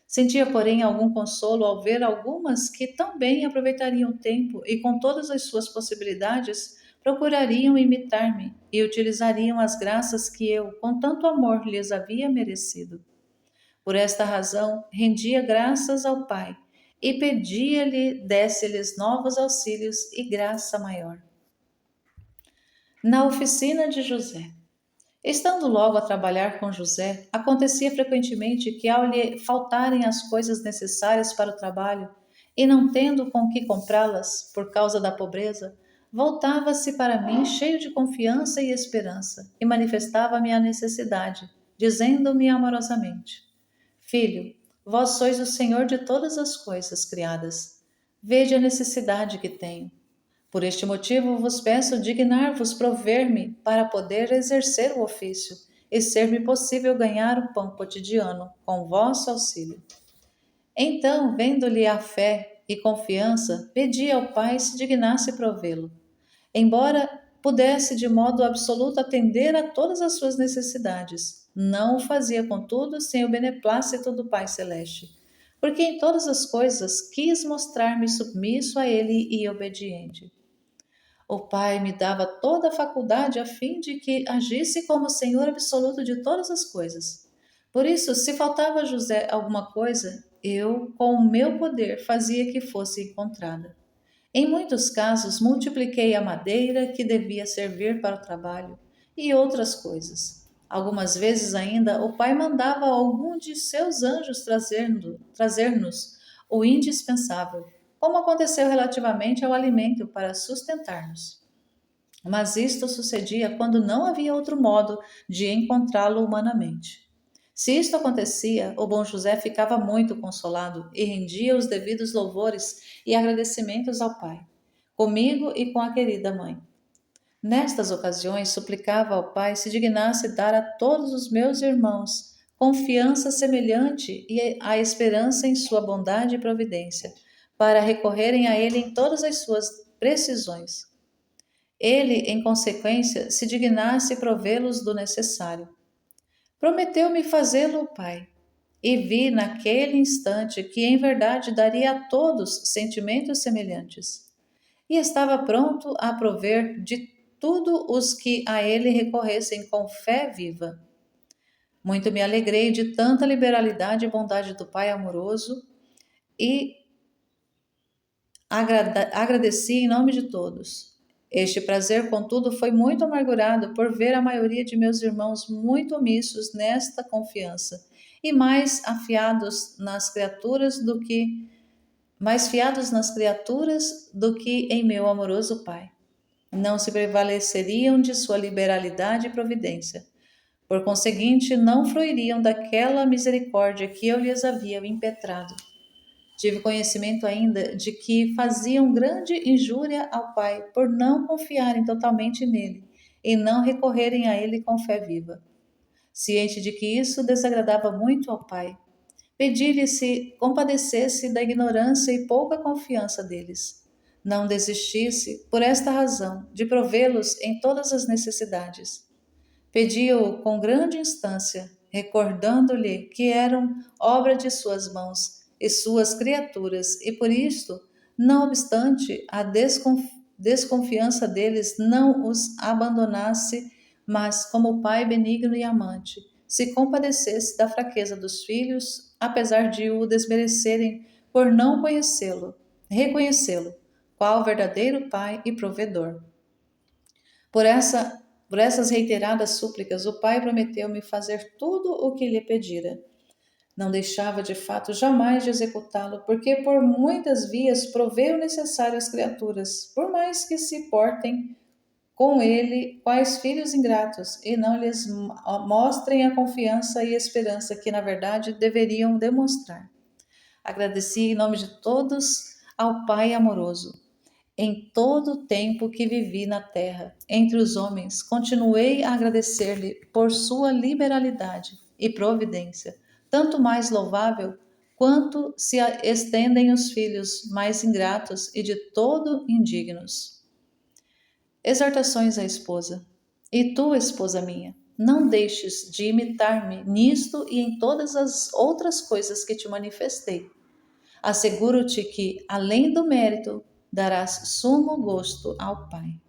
Sentia, porém, algum consolo ao ver algumas que tão bem aproveitariam o tempo e, com todas as suas possibilidades, procurariam imitar-me e utilizariam as graças que eu, com tanto amor, lhes havia merecido. Por esta razão, rendia graças ao Pai e pedia-lhe desse-lhes novos auxílios e graça maior. Na oficina de José. Estando logo a trabalhar com José, acontecia frequentemente que, ao lhe faltarem as coisas necessárias para o trabalho, e não tendo com que comprá-las por causa da pobreza, voltava-se para mim cheio de confiança e esperança, e manifestava-me a necessidade, dizendo-me amorosamente: Filho, vós sois o Senhor de todas as coisas criadas. Vede a necessidade que tenho. Por este motivo vos peço dignar-vos prover-me para poder exercer o ofício e ser-me possível ganhar o pão cotidiano com vosso auxílio. Então, vendo-lhe a fé e confiança, pedi ao Pai se dignasse provê-lo. Embora pudesse de modo absoluto atender a todas as suas necessidades, não o fazia, contudo, sem o beneplácito do Pai Celeste, porque em todas as coisas quis mostrar-me submisso a ele e obediente. O Pai me dava toda a faculdade a fim de que agisse como Senhor absoluto de todas as coisas. Por isso, se faltava a José alguma coisa, eu, com o meu poder, fazia que fosse encontrada. Em muitos casos, multipliquei a madeira que devia servir para o trabalho e outras coisas. Algumas vezes ainda, o pai mandava algum de seus anjos trazer-nos o indispensável, como aconteceu relativamente ao alimento para sustentar-nos. Mas isto sucedia quando não havia outro modo de encontrá-lo humanamente. Se isto acontecia, o bom José ficava muito consolado e rendia os devidos louvores e agradecimentos ao Pai, comigo e com a querida mãe. Nestas ocasiões, suplicava ao Pai se dignasse dar a todos os meus irmãos confiança semelhante e a esperança em sua bondade e providência, para recorrerem a Ele em todas as suas precisões. Ele, em consequência, se dignasse provê-los do necessário. Prometeu-me fazê-lo, Pai, e vi naquele instante que em verdade daria a todos sentimentos semelhantes. E estava pronto a prover de tudo os que a ele recorressem com fé viva. Muito me alegrei de tanta liberalidade e bondade do Pai amoroso e agradeci em nome de todos. Este prazer, contudo, foi muito amargurado por ver a maioria de meus irmãos muito omissos nesta confiança e mais fiados nas criaturas do que em meu amoroso Pai. Não se prevaleceriam de sua liberalidade e providência. Por conseguinte, não fruiriam daquela misericórdia que eu lhes havia impetrado. Tive conhecimento ainda de que faziam grande injúria ao Pai por não confiarem totalmente nele e não recorrerem a ele com fé viva. Ciente de que isso desagradava muito ao Pai, pedi-lhe se compadecesse da ignorância e pouca confiança deles. Não desistisse, por esta razão, de provê-los em todas as necessidades. Pedi-o com grande instância, recordando-lhe que eram obra de suas mãos e suas criaturas, e por isto, não obstante a desconfiança deles, não os abandonasse, mas, como pai benigno e amante, se compadecesse da fraqueza dos filhos, apesar de o desmerecerem por não reconhecê-lo, qual verdadeiro pai e provedor. Por essas reiteradas súplicas, o pai prometeu-me fazer tudo o que lhe pedira. Não deixava de fato jamais de executá-lo, porque por muitas vias provê o necessário às criaturas, por mais que se portem com ele quais filhos ingratos e não lhes mostrem a confiança e esperança que na verdade deveriam demonstrar. Agradeci em nome de todos ao Pai amoroso. Em todo o tempo que vivi na terra, entre os homens, continuei a agradecer-lhe por sua liberalidade e providência, tanto mais louvável quanto se estendem os filhos mais ingratos e de todo indignos. Exortações à esposa. E tu, esposa minha, não deixes de imitar-me nisto e em todas as outras coisas que te manifestei. Asseguro-te que, além do mérito, darás sumo gosto ao Pai.